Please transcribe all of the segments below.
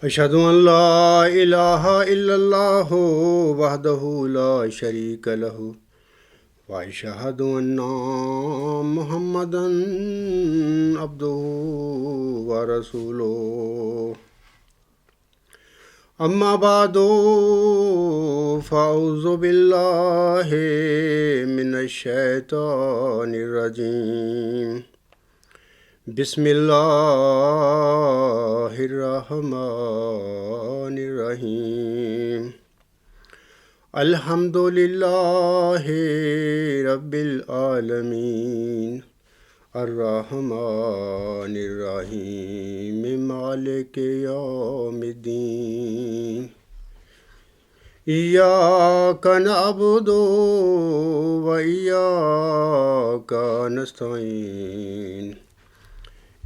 اشہد ان لا الہ الا اللہ وحدہ لا شریک لہ واشہد ان محمدا عبدہ ورسولہ اما بعد فاعوذ باللہ من الشیطان الرجیم بسم اللہ الرحمن الرحیم الحمد للہ رب العالمین الرحمن الرحیم مالک یوم الدین ایاک نعبد و ایاک نستعین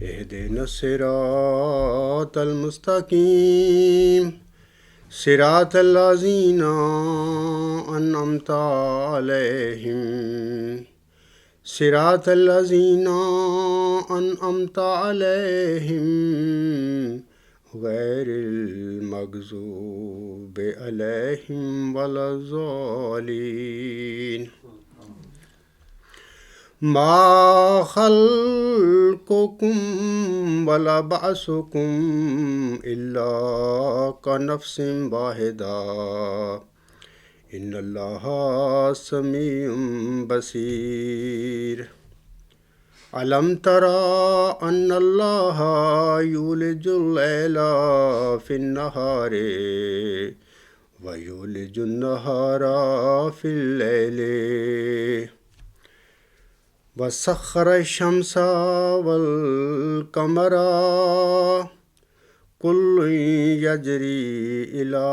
اہدنا الصراط المستقیم صراط الذین انعمت علیہم صراط الذین انعمت علیہم غیر المغضوب علیہم ولا الضالین ما خلقكم ولا بعثكم إلا كنفس واحدة إن الله سميع بصير ألم ترى أن الله يولج الليل في النهار ويولج النهار في الليل وسخر الشمس والقمر كل يجري إلى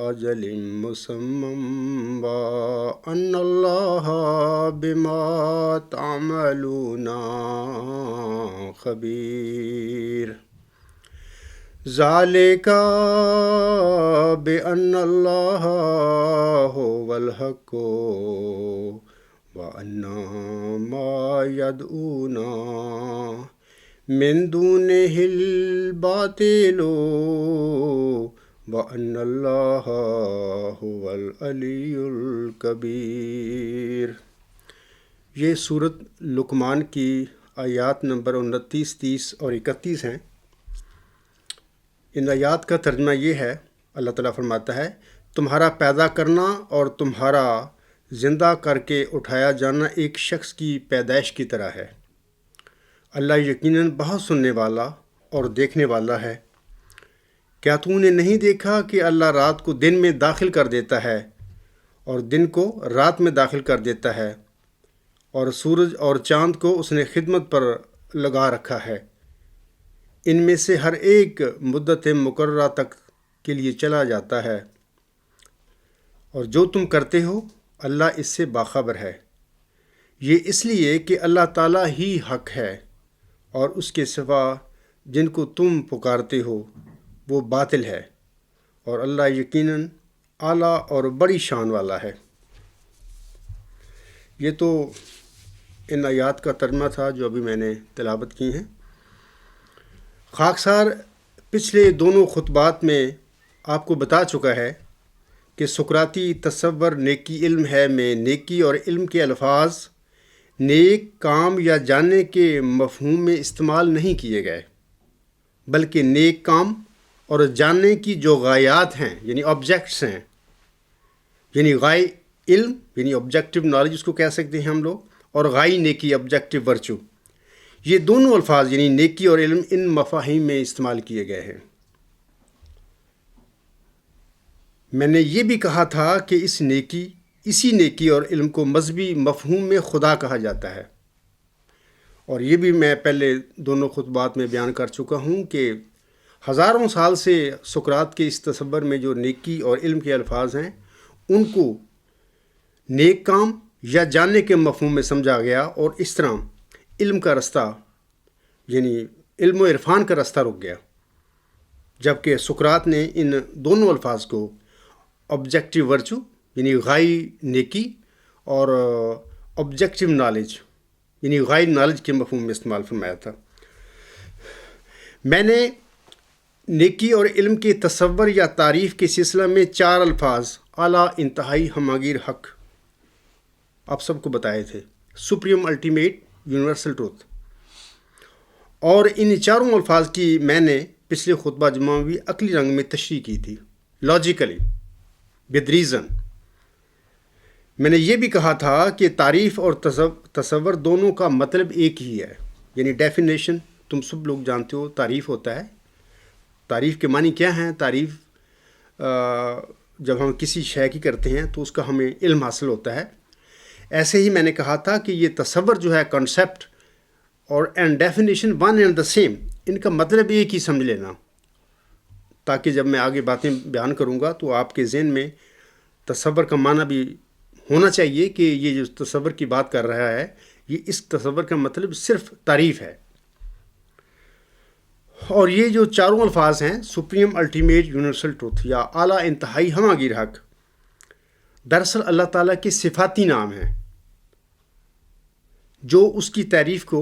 أجل مسمى وأن الله بما تعملون خبير ذلك بأن الله هو الحق وَأَنَّ مَا يَدْعُونَ مِن دُونِهِ الْبَاطِلُ وَأَنَّ اللَّهَ هُوَ الْعَلِيُّ الْكَبِيرُ۔ یہ سورۃ لقمان کی آیات نمبر 29، 30 اور 31 ہیں۔ ان آیات کا ترجمہ یہ ہے، اللہ تعالیٰ فرماتا ہے، تمہارا پیدا کرنا اور تمہارا زندہ کر کے اٹھایا جانا ایک شخص کی پیدائش کی طرح ہے۔ اللہ یقیناً بہت سننے والا اور دیکھنے والا ہے۔ کیا تو نے نہیں دیکھا کہ اللہ رات کو دن میں داخل کر دیتا ہے اور دن کو رات میں داخل کر دیتا ہے، اور سورج اور چاند کو اس نے خدمت پر لگا رکھا ہے۔ ان میں سے ہر ایک مدت مقررہ تک کے لیے چلا جاتا ہے، اور جو تم کرتے ہو اللہ اس سے باخبر ہے۔ یہ اس لیے کہ اللہ تعالیٰ ہی حق ہے، اور اس کے سوا جن کو تم پکارتے ہو وہ باطل ہے، اور اللہ یقیناً اعلیٰ اور بڑی شان والا ہے۔ یہ تو ان آیات کا ترجمہ تھا جو ابھی میں نے تلاوت کی ہیں۔ خاکسار پچھلے دونوں خطبات میں آپ کو بتا چکا ہے کہ سقراطی تصور نیکی علم ہے میں نیکی اور علم کے الفاظ نیک کام یا جاننے کے مفہوم میں استعمال نہیں کیے گئے، بلکہ نیک کام اور جاننے کی جو غایات ہیں یعنی آبجیکٹس ہیں، یعنی غائی علم یعنی آبجیکٹیو نالج اس کو کہہ سکتے ہیں ہم لوگ، اور غائی نیکی آبجیکٹیو ورچو، یہ دونوں الفاظ یعنی نیکی اور علم ان مفاہیم میں استعمال کیے گئے ہیں۔ میں نے یہ بھی کہا تھا کہ اسی نیکی اور علم کو مذہبی مفہوم میں خدا کہا جاتا ہے، اور یہ بھی میں پہلے دونوں خطبات میں بیان کر چکا ہوں کہ ہزاروں سال سے سقراط کے اس تصور میں جو نیکی اور علم کے الفاظ ہیں ان کو نیک کام یا جاننے کے مفہوم میں سمجھا گیا، اور اس طرح علم کا رستہ یعنی علم و عرفان کا رستہ رک گیا، جبکہ سقراط نے ان دونوں الفاظ کو آبجیکٹیو ورچو یعنی غائی نیکی اور آبجیکٹیو نالج یعنی غائی نالج کے مفہوم میں استعمال فرمایا تھا۔ میں نے نیکی اور علم کے تصور یا تعریف کے سلسلہ میں 4 الفاظ اعلیٰ انتہائی ہماگیر حق آپ سب کو بتائے تھے، سپریم الٹیمیٹ یونیورسل ٹروتھ، اور ان چاروں الفاظ کی میں نے پچھلے خطبہ جمعہ بھی عقلی رنگ میں تشریح کی تھی، لاجیکلی ود ریزن۔ میں نے یہ بھی کہا تھا کہ تعریف اور تصور دونوں کا مطلب ایک ہی ہے، یعنی ڈیفینیشن تم سب لوگ جانتے ہو، تعریف ہوتا ہے۔ تعریف کے معنی کیا ہیں؟ تعریف جب ہم کسی شے کی کرتے ہیں تو اس کا ہمیں علم حاصل ہوتا ہے۔ ایسے ہی میں نے کہا تھا کہ یہ تصور جو ہے کانسیپٹ اور and definition one and the same, ان کا مطلب ایک ہی سمجھ لینا، تاکہ جب میں آگے باتیں بیان کروں گا تو آپ کے ذہن میں تصور کا معنی بھی ہونا چاہیے کہ یہ جو تصور کی بات کر رہا ہے، یہ اس تصور کا مطلب صرف تعریف ہے۔ اور یہ جو چاروں الفاظ ہیں، سپریم الٹیمیٹ یونیورسل ٹروتھ یا اعلیٰ انتہائی ہماگیر حق، دراصل اللہ تعالیٰ کے صفاتی نام ہیں جو اس کی تعریف کو،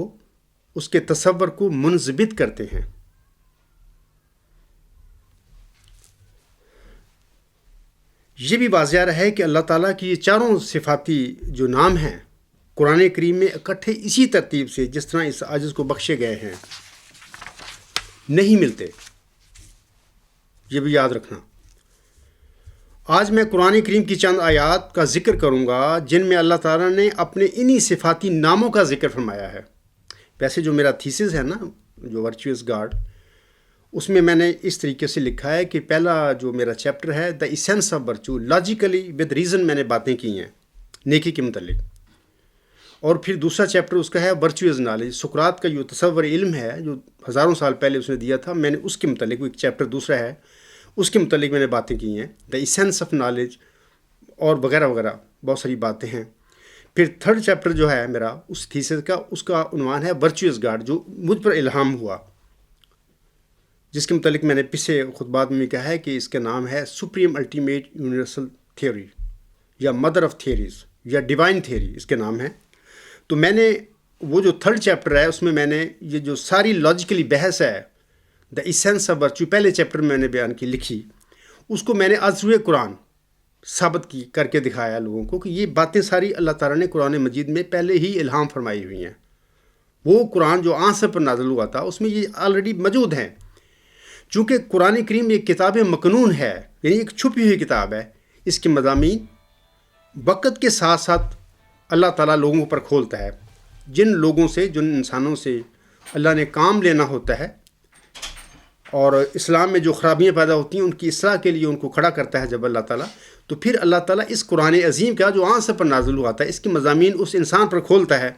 اس کے تصور کو منضبط کرتے ہیں۔ یہ بھی واضح ہے کہ اللہ تعالیٰ کی یہ چاروں صفاتی جو نام ہیں قرآن کریم میں اکٹھے اسی ترتیب سے جس طرح اس عاجز کو بخشے گئے ہیں نہیں ملتے، یہ بھی یاد رکھنا۔ آج میں قرآن کریم کی چند آیات کا ذکر کروں گا جن میں اللہ تعالیٰ نے اپنے انہی صفاتی ناموں کا ذکر فرمایا ہے۔ ویسے جو میرا تھیسس ہے نا، جو ورچوئس گاڈ، اس میں نے اس طریقے سے لکھا ہے کہ پہلا جو میرا چیپٹر ہے the essence of virtue, logically with reason میں نے باتیں کی ہیں نیکی کے متعلق، اور پھر دوسرا چیپٹر اس کا ہے ورچوئس نالج، سقراط کا جو تصور علم ہے جو ہزاروں سال پہلے اس نے دیا تھا، میں نے اس کے متعلق، وہ ایک چیپٹر دوسرا ہے، اس کے متعلق میں نے باتیں کی ہیں، دا ایسنس آف نالج اور وغیرہ وغیرہ بہت ساری باتیں ہیں۔ پھر تھرڈ چیپٹر جو ہے میرا اس تھیسس کا، اس کا عنوان ہے ورچوئس گاڈ، جو مجھ پر الہام ہوا، جس کے متعلق میں نے پچھلے خطبات میں کہا ہے کہ اس کا نام ہے سپریم الٹیمیٹ یونیورسل تھیوری یا مدر آف تھیوریز یا ڈیوائن تھیوری اس کے نام ہے۔ تو میں نے وہ جو تھرڈ چیپٹر ہے اس میں نے یہ جو ساری لاجیکلی بحث ہے دا ایسنس آف ورچو، پہلے چیپٹر میں نے بیان کی، لکھی، اس کو میں نے از روئے قرآن ثابت کر کے دکھایا لوگوں کو کہ یہ باتیں ساری اللہ تعالیٰ نے قرآن مجید میں پہلے ہی الہام فرمائی ہوئی ہیں۔ وہ قرآن جو آنسر پر نازل ہوا تھا اس میں یہ آلریڈی موجود ہیں۔ چونکہ قرآن کریم ایک کتاب مکنون ہے، یعنی ایک چھپی ہوئی کتاب ہے، اس کے مضامین وقت کے ساتھ ساتھ اللہ تعالیٰ لوگوں پر کھولتا ہے۔ جن لوگوں سے، جن انسانوں سے اللہ نے کام لینا ہوتا ہے اور اسلام میں جو خرابیاں پیدا ہوتی ہیں ان کی اصلاح کے لیے ان کو کھڑا کرتا ہے جب اللہ تعالیٰ، تو پھر اللہ تعالیٰ اس قرآن عظیم کا جو آنسر پر نازل ہوا تھا اس کے مضامین اس انسان پر کھولتا ہے۔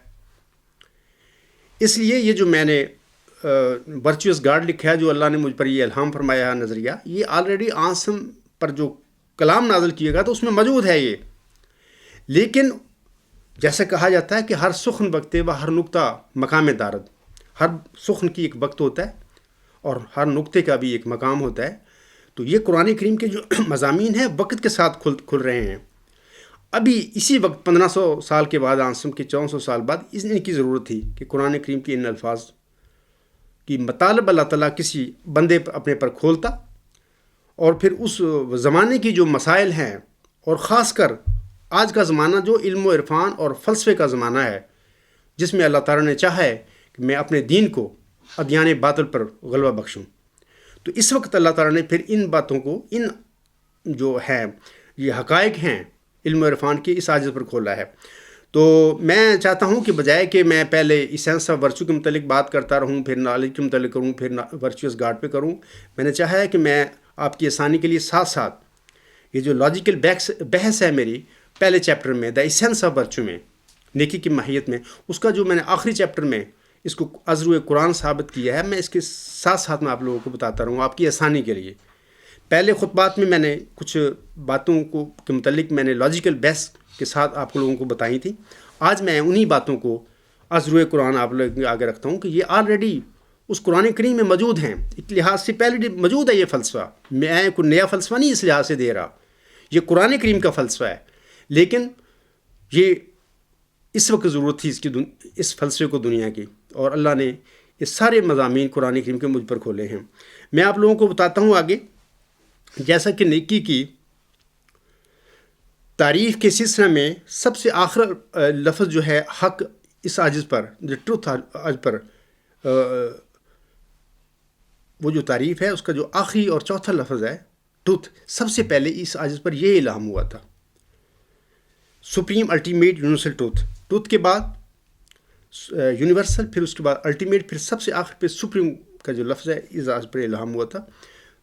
اس لیے یہ جو میں نے ورچوئس گاڈ لکھا ہے، جو اللہ نے مجھ پر یہ الہام فرمایا ہے نظریہ، یہ آلریڈی آسم پر جو کلام نازل کیے گا تو اس میں موجود ہے یہ۔ لیکن جیسے کہا جاتا ہے کہ ہر سخن وقت و ہر نقطہ مقام دارد، ہر سخن کی ایک وقت ہوتا ہے اور ہر نقطے کا بھی ایک مقام ہوتا ہے۔ تو یہ قرآن کریم کے جو مضامین ہیں وقت کے ساتھ کھل رہے ہیں۔ ابھی اسی وقت 1500 سال کے بعد، آسم کے 1400 سال بعد ان کی ضرورت تھی کہ قرآن کریم کے ان الفاظ کی مطالب اللہ تعالیٰ کسی بندے اپنے پر کھولتا، اور پھر اس زمانے کی جو مسائل ہیں، اور خاص کر آج کا زمانہ جو علم و عرفان اور فلسفے کا زمانہ ہے، جس میں اللہ تعالیٰ نے چاہا ہے کہ میں اپنے دین کو ادیان باطل پر غلبہ بخشوں، تو اس وقت اللہ تعالیٰ نے پھر ان باتوں کو، ان جو ہیں یہ حقائق ہیں علم و عرفان کے، اس عاجز پر کھولا ہے۔ تو میں چاہتا ہوں کہ بجائے کہ میں پہلے ایسنس آف ورچو کے متعلق بات کرتا رہوں، پھر نالج کے متعلق کروں، پھر ورچوئس گاڈ پہ کروں، میں نے چاہا ہے کہ میں آپ کی آسانی کے لیے ساتھ ساتھ یہ جو لاجیکل بحث ہے میری پہلے چیپٹر میں دا ایسنس آف ورچو میں، نیکی کی ماہیت میں، اس کا جو میں نے آخری چیپٹر میں اس کو از روئے قرآن ثابت کیا ہے، میں اس کے ساتھ ساتھ میں آپ لوگوں کو بتاتا رہوں آپ کی آسانی کے لیے۔ پہلے خطبات میں نے کچھ باتوں کے متعلق میں نے لاجیکل بحث کے ساتھ آپ لوگوں کو بتائی تھی۔ آج میں انہی باتوں کو از روئے قرآن آپ لوگوں کے آگے رکھتا ہوں کہ یہ آلریڈی اس قرآن کریم میں موجود ہیں، ایک لحاظ سے پہلے موجود ہے یہ فلسفہ، میں کوئی نیا فلسفہ نہیں اس لحاظ سے دے رہا، یہ قرآن کریم کا فلسفہ ہے، لیکن یہ اس وقت ضرورت تھی اس فلسفے کو دنیا کی، اور اللہ نے یہ سارے مضامین قرآن کریم کے مجھ پر کھولے ہیں۔ میں آپ لوگوں کو بتاتا ہوں آگے، جیسا کہ نیکی کی تعریف کے سلسلے میں سب سے آخر لفظ جو ہے حق، اس عاجز پر، جو ٹروتھ عاجز پر وہ جو تعریف ہے اس کا جو آخری اور چوتھا لفظ ہے ٹروتھ، سب سے پہلے اس عاجز پر یہ الہام ہوا تھا، سپریم الٹیمیٹ یونیورسل ٹروتھ کے بعد یونیورسل، پھر اس کے بعد الٹیمیٹ، پھر سب سے آخر پہ سپریم کا جو لفظ ہے اس عاجز پر الہام ہوا تھا۔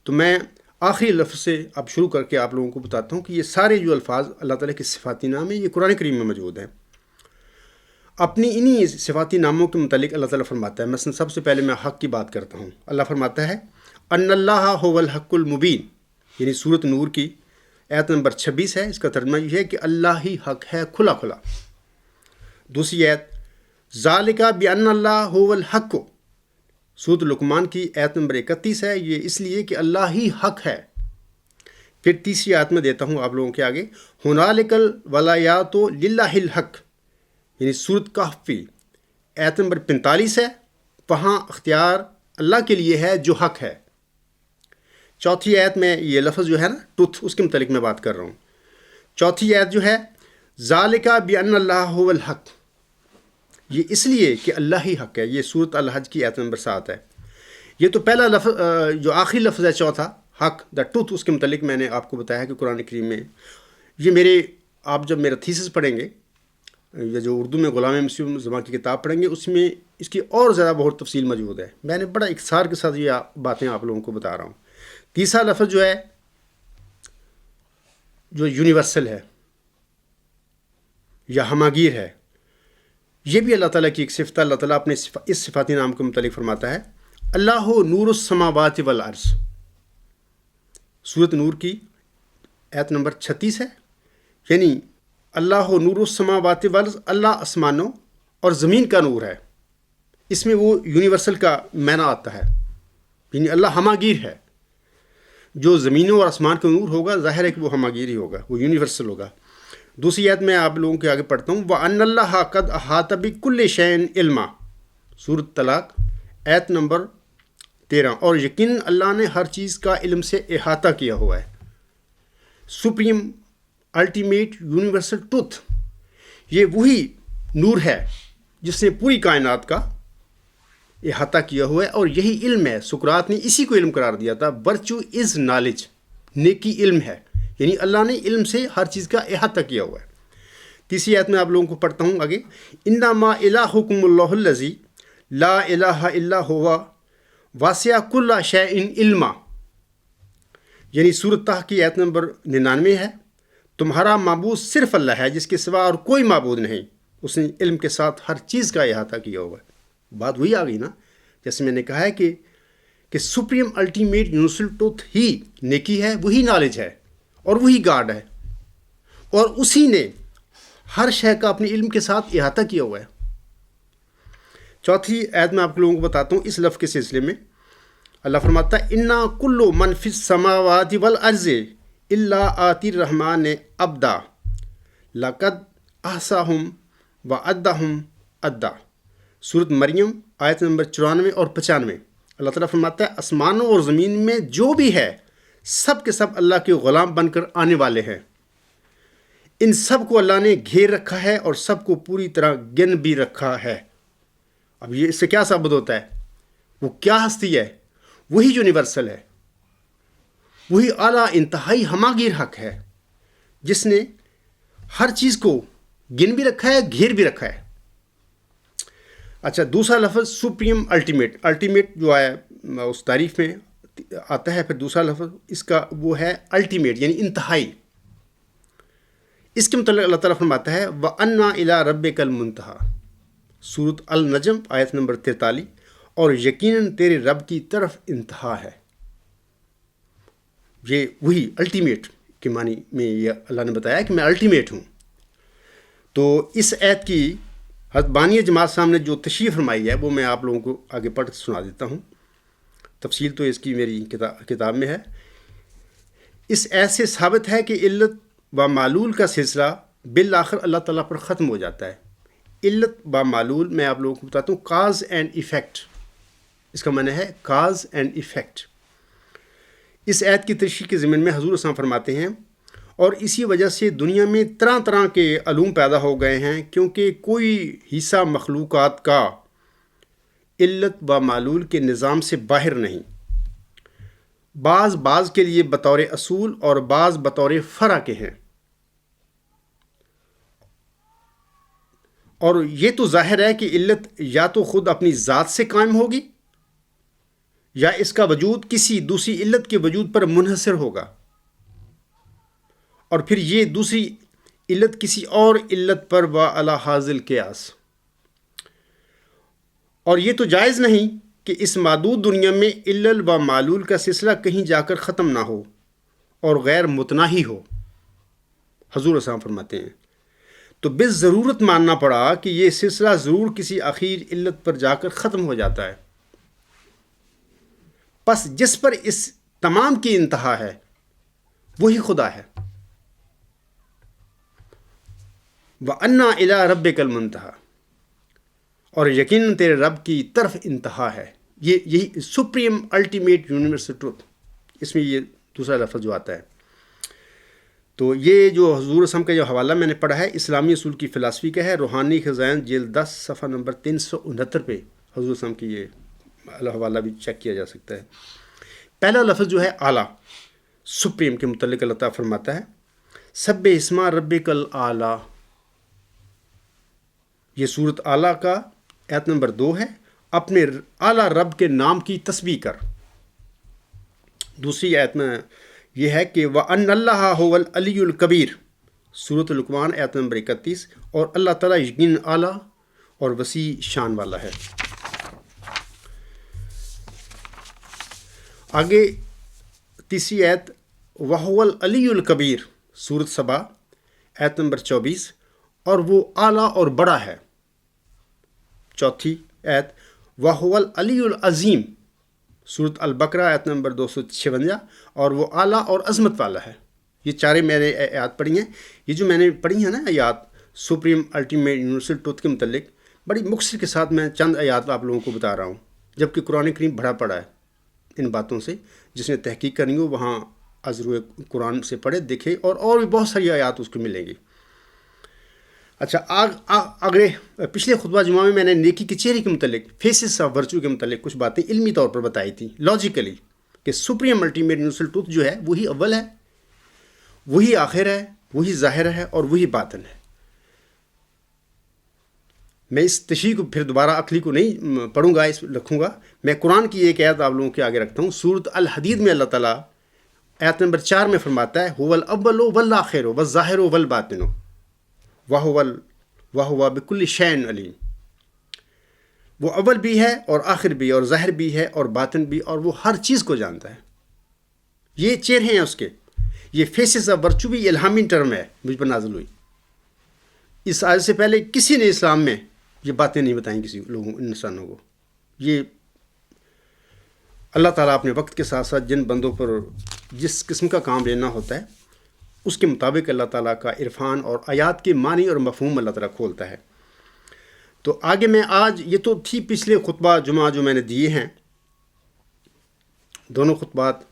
تو میں آخری لفظ سے اب شروع کر کے آپ لوگوں کو بتاتا ہوں کہ یہ سارے جو الفاظ اللہ تعالیٰ کے صفاتی نام ہیں یہ قرآن کریم میں موجود ہیں۔ اپنی انہی صفاتی ناموں کے متعلق اللہ تعالیٰ فرماتا ہے، مثلا سب سے پہلے میں حق کی بات کرتا ہوں۔ اللہ فرماتا ہے ان اللہ هو الحق المبین، یعنی سورۃ نور کی آیت نمبر 26 ہے، اس کا ترجمہ یہ ہے کہ اللہ ہی حق ہے کھلا کھلا۔ دوسری آیت ذالک بان اللہ هو الحق، سورۃ لقمان کی آیت نمبر 31 ہے، یہ اس لیے کہ اللہ ہی حق ہے۔ پھر تیسری آیت میں دیتا ہوں آپ لوگوں کے آگے، ہنالک الولایات للہ الحق، یعنی سورۃ کہف کی آیت نمبر 45 ہے، وہاں اختیار اللہ کے لیے ہے جو حق ہے۔ چوتھی آیت میں یہ لفظ جو ہے نا ٹروتھ، اس کے متعلق میں بات کر رہا ہوں۔ چوتھی آیت جو ہے ذالک بان اللہ هو الحق، یہ اس لیے کہ اللہ ہی حق ہے، یہ سورۃ الحج کی آیت نمبر 7 ہے۔ یہ تو پہلا لفظ جو آخری لفظ ہے چوتھا حق دا ٹروتھ، اس کے متعلق میں نے آپ کو بتایا کہ قرآن کریم میں یہ آپ جب میرا تھیسس پڑھیں گے یا جو اردو میں غلام مسلم زبان کی کتاب پڑھیں گے اس میں اس کی اور زیادہ بہت تفصیل موجود ہے، میں نے بڑا اختصار کے ساتھ یہ باتیں آپ لوگوں کو بتا رہا ہوں۔ تیسرا لفظ جو ہے جو یونیورسل ہے یا ہماگیر ہے، یہ بھی اللہ تعالیٰ کی ایک صفت ہے۔ اللہ تعالیٰ اپنے اس صفاتی نام کے متعلق فرماتا ہے اللہ نور السماوات والارض، سورۃ نور کی آیت نمبر 36 ہے، یعنی اللہ نور السماوات والارض، اللہ آسمانوں اور زمین کا نور ہے۔ اس میں وہ یونیورسل کا معنی آتا ہے، یعنی اللہ ہماگیر ہے۔ جو زمینوں اور آسمان کا نور ہوگا ظاہر ہے کہ وہ ہماگیر ہی ہوگا، وہ یونیورسل ہوگا۔ دوسری آیت میں آپ لوگوں کے آگے پڑھتا ہوں، وَأَنَّ اللَّهَ قَدْ أَحَاطَ بِكُلِّ شَيْءٍ عِلْمًا، سورۃ طلاق آیت نمبر 13، اور یقیناً اللہ نے ہر چیز کا علم سے احاطہ کیا ہوا ہے۔ سپریم الٹیمیٹ یونیورسل ٹروتھ، یہ وہی نور ہے جس نے پوری کائنات کا احاطہ کیا ہوا ہے، اور یہی علم ہے۔ سقراط نے اسی کو علم قرار دیا تھا، ورچو از نالج، نیکی علم ہے، یعنی اللہ نے علم سے ہر چیز کا احاطہ کیا ہوا ہے۔ تیسری آیت میں آپ لوگوں کو پڑھتا ہوں آگے، انما الہکم اللہ الذی لا الہ الا ہوا واسع کل شیء علما، یعنی سورۃ طہ کی آیت نمبر 99 ہے، تمہارا معبود صرف اللہ ہے جس کے سوا اور کوئی معبود نہیں، اس نے علم کے ساتھ ہر چیز کا احاطہ کیا ہوا ہے۔ بات وہی آ گئی نا، جیسے میں نے کہا ہے کہ سپریم الٹیمیٹ یونیورسل ٹروتھ ہی نیکی ہے، وہی نالج ہے اور وہی گاڈ ہے، اور اسی نے ہر شے کا اپنے علم کے ساتھ احاطہ کیا ہوا ہے۔ چوتھی آیت میں آپ لوگوں کو بتاتا ہوں اس لفظ کے سلسلے میں، اللہ فرماتا ہے انا کل من فی السماوات والارض الا آتی الرحمن عبدا لقد احصاہم وعدہم عدا، سورۃ مریم آیت نمبر 94 اور 95۔ اللہ تعالیٰ فرماتا ہے آسمانوں اور زمین میں جو بھی ہے سب کے سب اللہ کے غلام بن کر آنے والے ہیں، ان سب کو اللہ نے گھیر رکھا ہے اور سب کو پوری طرح گن بھی رکھا ہے۔ اب یہ اس سے کیا ثابت ہوتا ہے؟ وہ کیا ہستی ہے؟ وہی یونیورسل ہے، وہی اعلیٰ انتہائی ہماگیر حق ہے جس نے ہر چیز کو گن بھی رکھا ہے، گھیر بھی رکھا ہے۔ اچھا، دوسرا لفظ سپریم الٹیمیٹ جو ہے اس تعریف میں آتا ہے۔ پھر دوسرا لفظ اس کا وہ ہے الٹیمیٹ، یعنی انتہائی۔ اس کے متعلق اللہ تعالیٰ فرماتا ہے وَأَنَّا إِلَىٰ رَبِّكَ الْمُنْتَهَىٰ، سورۃ النجم آیت نمبر 43، اور یقیناً تیرے رب کی طرف انتہا ہے۔ یہ وہی الٹیمیٹ کے معنی میں یہ اللہ نے بتایا کہ میں الٹیمیٹ ہوں۔ تو اس آیت کی حضرت بانی جماعت صاحب نے جو تشریح فرمائی ہے وہ میں آپ لوگوں کو آگے پڑھ کے سنا دیتا ہوں، تفصیل تو اس کی میری کتاب میں ہے۔ اس آیت سے ثابت ہے کہ علت و معلول کا سلسلہ بالآخر اللہ تعالیٰ پر ختم ہو جاتا ہے۔ علت و معلول میں آپ لوگوں کو بتاتا ہوں، کاز اینڈ ایفیکٹ، اس کا معنی ہے کاز اینڈ ایفیکٹ۔ اس آیت کی تشریح کے ضمن میں حضور صلی فرماتے ہیں اور اسی وجہ سے دنیا میں طرح طرح کے علوم پیدا ہو گئے ہیں، کیونکہ کوئی حصہ مخلوقات کا علت و معلول کے نظام سے باہر نہیں، بعض کے لیے بطور اصول اور بعض بطور فرع کے ہیں، اور یہ تو ظاہر ہے کہ علت یا تو خود اپنی ذات سے قائم ہوگی یا اس کا وجود کسی دوسری علت کے وجود پر منحصر ہوگا، اور پھر یہ دوسری علت کسی اور علت پر و علی حاصل قیاس۔ اور یہ تو جائز نہیں کہ اس محدود دنیا میں علل و معلول کا سلسلہ کہیں جا کر ختم نہ ہو اور غیر متناہی ہو۔ حضور صلی اللہ علیہ وسلم فرماتے ہیں تو بس ضرورت ماننا پڑا کہ یہ سلسلہ ضرور کسی اخیر علت پر جا کر ختم ہو جاتا ہے، پس جس پر اس تمام کی انتہا ہے وہی خدا ہے۔ وَأَنَّا إِلَىٰ رَبِّكَ الْمُنتَهَىٰ، اور یقیناً تیرے رب کی طرف انتہا ہے۔ یہی سپریم الٹیمیٹ یونیورسل ٹروتھ، اس میں یہ دوسرا لفظ جو آتا ہے۔ تو یہ جو حضور صلی اللہ علیہ وسلم کا جو حوالہ میں نے پڑھا ہے اسلامی اصول کی فلسفی کا ہے، روحانی خزائن جلد 10 صفحہ نمبر 369 پہ حضور صلی اللہ علیہ وسلم کی یہ حوالہ بھی چیک کیا جا سکتا ہے۔ پہلا لفظ جو ہے اعلیٰ، سپریم کے متعلق اللہ تعالیٰ فرماتا ہے سبح اسم ربک الاعلیٰ۔ یہ صورت اعلیٰ کا آیت نمبر 2 ہے، اپنے اعلیٰ رب کے نام کی تسبیح کر۔ دوسری آیت میں یہ ہے کہ وَأَنَّ اللَّهَ هُوَ الْعَلِيُّ الْكَبِيرُ، سورۃ لقمان آیت نمبر 31، اور اللہ تعالیٰ یقیناً اعلیٰ اور وسیع شان والا ہے۔ آگے تیسری آیت وَهُوَ الْعَلِيُّ الْكَبِيرُ، سورۃ سبا آیت نمبر 24، اور وہ اعلیٰ اور بڑا ہے۔ چوتھی آیت وَهُوَ الْعَلِيُّ الْعَظِيمُ، سورۃ البقرہ آیت نمبر 256، اور وہ اعلیٰ اور عظمت والا ہے۔ یہ چارے میں نے آیات پڑھی ہیں۔ یہ جو میں نے پڑھی ہیں نا آیات سپریم الٹیمیٹ یونیورسل ٹروتھ کے متعلق، بڑی مختصر کے ساتھ میں چند آیات آپ لوگوں کو بتا رہا ہوں، جبکہ قرآن کریم بھرا پڑا ہے ان باتوں سے۔ جس نے تحقیق کرنی ہو وہاں ازروِ قرآن سے پڑھے دیکھے، اور بھی بہت ساری آیات اس کو ملیں گی۔ اچھا، اگلے پچھلے خطبہ جمعہ میں نے نیکی کے چہرے کے متعلق، فیسز آف ورچو کے متعلق کچھ باتیں علمی طور پر بتائی تھیں، لاجیکلی، کہ سپریم الٹیمیٹ یونیورسل ٹروتھ جو ہے وہی اول ہے، وہی آخر ہے، وہی ظاہر ہے، اور وہی باطن ہے۔ میں اس تشریح کو پھر دوبارہ عقلی کو نہیں پڑھوں گا، اس رکھوں گا۔ میں قرآن کی ایک آیت آپ لوگوں کے آگے رکھتا ہوں۔ سورۃ الحدید میں اللہ تعالیٰ آیت نمبر 4 میں فرماتا ہے هو الاول والآخر والظاہر والباطن وَهُوَ بِكُلِّ شَيْءٍ عَلِيمٌ۔ وہ اول بھی ہے اور آخر بھی، اور ظاہر بھی ہے اور باطن بھی، اور وہ ہر چیز کو جانتا ہے۔ یہ چہرے ہیں اس کے۔ یہ فیسز آف ورچو بھی الہامی ٹرم ہے، مجھ پر نازل ہوئی۔ اس آیت سے پہلے کسی نے اسلام میں یہ باتیں نہیں بتائیں کسی لوگوں انسانوں کو۔ یہ اللہ تعالیٰ اپنے وقت کے ساتھ ساتھ جن بندوں پر جس قسم کا کام لینا ہوتا ہے اس کے مطابق اللہ تعالیٰ کا عرفان اور آیات کے معنی اور مفہوم اللہ تعالیٰ کھولتا ہے۔ تو آگے میں آج، یہ تو تھی پچھلے خطبہ جمعہ جو میں نے دیے ہیں، دونوں خطبات،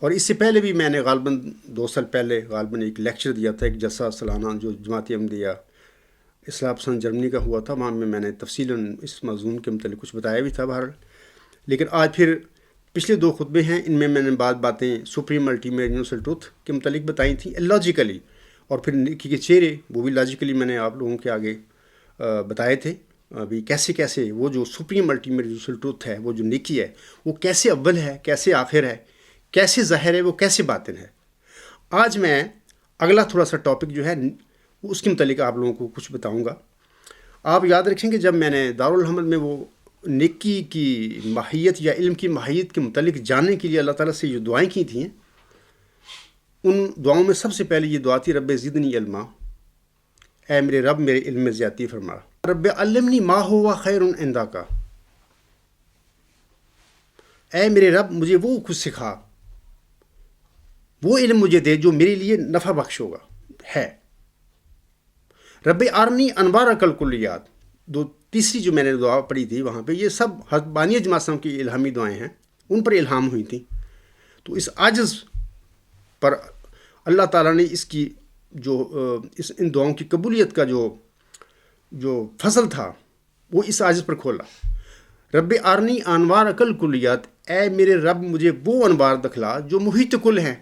اور اس سے پہلے بھی میں نے غالباً 2 سال پہلے غالباً ایک لیکچر دیا تھا، ایک جلسہ سالانہ جو جماعت احمدیہ اصلاح پسند جرمنی کا ہوا تھا۔ وہاں میں نے تفصیلاً اس موضوع کے متعلق کچھ بتایا بھی تھا بہرحال۔ لیکن آج پھر پچھلے 2 خطبے ہیں، ان میں نے باتیں سپریم الٹیمیٹ یونیورسل ٹروتھ کے متعلق بتائی تھیں لاجیکلی، اور پھر نیکی کے چہرے وہ بھی لاجیکلی میں نے آپ لوگوں کے آگے بتائے تھے ابھی کیسے وہ جو سپریم الٹیمیٹ یونیورسل ٹروتھ ہے، وہ جو نیکی ہے، وہ کیسے اول ہے، کیسے آخر ہے، کیسے ظاہر ہے، وہ کیسے باطن ہے۔ آج میں اگلا تھوڑا سا ٹاپک جو ہے اس کے متعلق آپ لوگوں کو کچھ بتاؤں گا۔ آپ یاد رکھیں کہ جب میں نے دارالحمد میں وہ نیکی کی ماہیت یا علم کی ماہیت کے متعلق جاننے کے لیے اللہ تعالیٰ سے جو دعائیں کی تھیں، ان دعاؤں میں سب سے پہلے یہ دعا تھی رب زدنی علما، اے میرے رب میرے علم میں زیادتی فرما، رب علمنی ما ہوا خیر عندک، اے میرے رب مجھے وہ کچھ سکھا، وہ علم مجھے دے جو میرے لیے نفع بخش ہوگا ہے۔ رب ارنی انوار الکلیات، تیسری جو میں نے دعا پڑھی تھی وہاں پہ، یہ سب حضرت بانی جماعت اسلام کی الہامی دعائیں ہیں، ان پر الہام ہوئی تھیں. تو اس عاجز پر اللہ تعالیٰ نے اس کی جو ان دعاؤں کی قبولیت کا جو فضل تھا وہ اس عاجز پر کھولا. رب ارنی انوار عقل کلیات، اے میرے رب مجھے وہ انوار دکھلا جو محیط کل ہیں.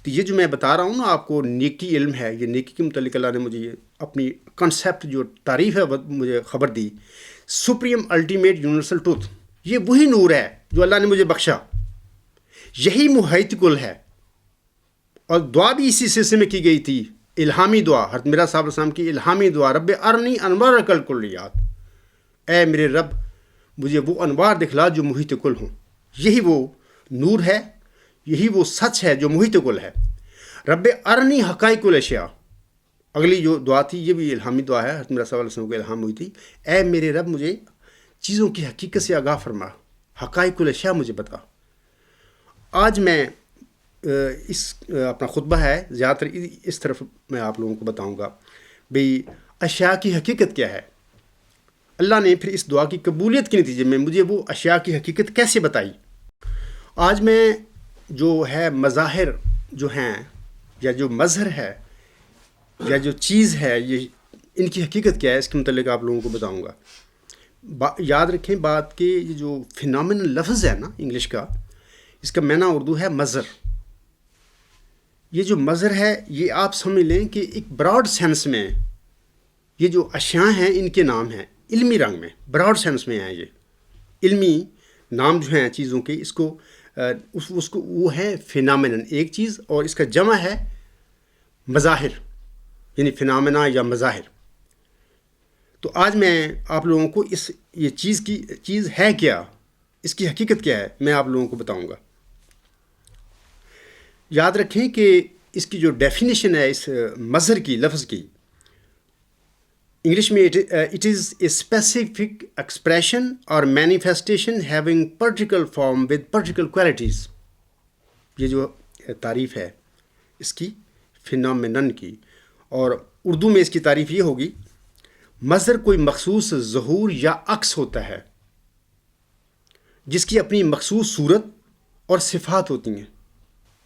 تو یہ جو میں بتا رہا ہوں نا آپ کو، نیکی علم ہے، یہ نیکی کے متعلق اللہ نے مجھے یہ اپنی کنسیپٹ جو تعریف ہے وہ مجھے خبر دی. سپریم الٹیمیٹ یونیورسل ٹروتھ، یہ وہی نور ہے جو اللہ نے مجھے بخشا، یہی محیط کل ہے. اور دعا بھی اسی سلسلے میں کی گئی تھی، الہامی دعا، حضرت مرزا صاحب علیہ السلام کی الہامی دعا، رب ارنی انوار عقل کلیات، اے میرے رب مجھے وہ انوار دکھلا جو محیط کل ہوں. یہی وہ نور ہے، یہی وہ سچ ہے جو محیط کل ہے. رب ارنی حقائق الاشیاء، اگلی جو دعا تھی یہ بھی الہامی دعا ہے، حضرت مرزا صاحب علیہ السلام کو الہام ہوئی تھی. اے میرے رب مجھے چیزوں کی حقیقت سے آگاہ فرما، حقائق الاشیاء مجھے بتا. آج میں اپنا خطبہ ہے زیادہ تر اس طرف میں آپ لوگوں کو بتاؤں گا بھئی اشیاء کی حقیقت کیا ہے. اللہ نے پھر اس دعا کی قبولیت کے نتیجے میں مجھے وہ اشیاء کی حقیقت کیسے بتائی. آج میں جو ہے مظاہر جو ہیں یا جو مظہر ہے یا جو چیز ہے، یہ ان کی حقیقت کیا ہے، اس کے متعلق آپ لوگوں کو بتاؤں گا. یاد رکھیں بات کہ یہ جو فینومینل لفظ ہے نا انگلش کا، اس کا معنی اردو ہے مظہر. یہ جو مظہر ہے یہ آپ سمجھ لیں کہ ایک براڈ سینس میں یہ جو اشیاء ہیں ان کے نام ہیں، علمی رنگ میں براڈ سینس میں ہیں. یہ علمی نام جو ہیں چیزوں کے، اس کو وہ ہے فینامینن ایک چیز، اور اس کا جمع ہے مظاہر، یعنی فینامنا یا مظاہر. تو آج میں آپ لوگوں کو یہ چیز ہے کیا، اس کی حقیقت کیا ہے، میں آپ لوگوں کو بتاؤں گا. یاد رکھیں کہ اس کی جو ڈیفینیشن ہے اس مظہر کی، لفظ کی، انگلش میں it is a specific expression اور manifestation having particular form with particular qualities. یہ جو تعریف ہے اس کی فینومینن کی، اور اردو میں اس کی تعریف یہ ہوگی، مظہر کوئی مخصوص ظہور یا عکس ہوتا ہے جس کی اپنی مخصوص صورت اور صفات ہوتی ہیں.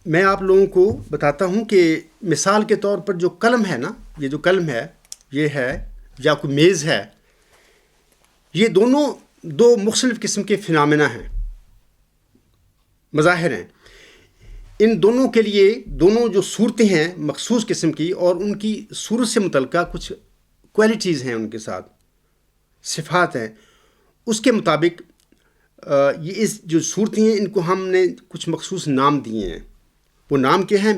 میں آپ لوگوں کو بتاتا ہوں کہ مثال کے طور پر جو قلم ہے نا، یہ جو قلم ہے یہ ہے، یا کوئی میز ہے، یہ دونوں دو مختلف قسم کے فینامنا ہیں، مظاہر ہیں. ان دونوں کے لیے دونوں جو صورتیں ہیں مخصوص قسم کی، اور ان کی صورت سے متعلقہ کچھ کوالٹیز ہیں، ان کے ساتھ صفات ہیں. اس کے مطابق یہ جو صورتیں ہیں ان کو ہم نے کچھ مخصوص نام دیے ہیں. وہ نام کیا ہیں؟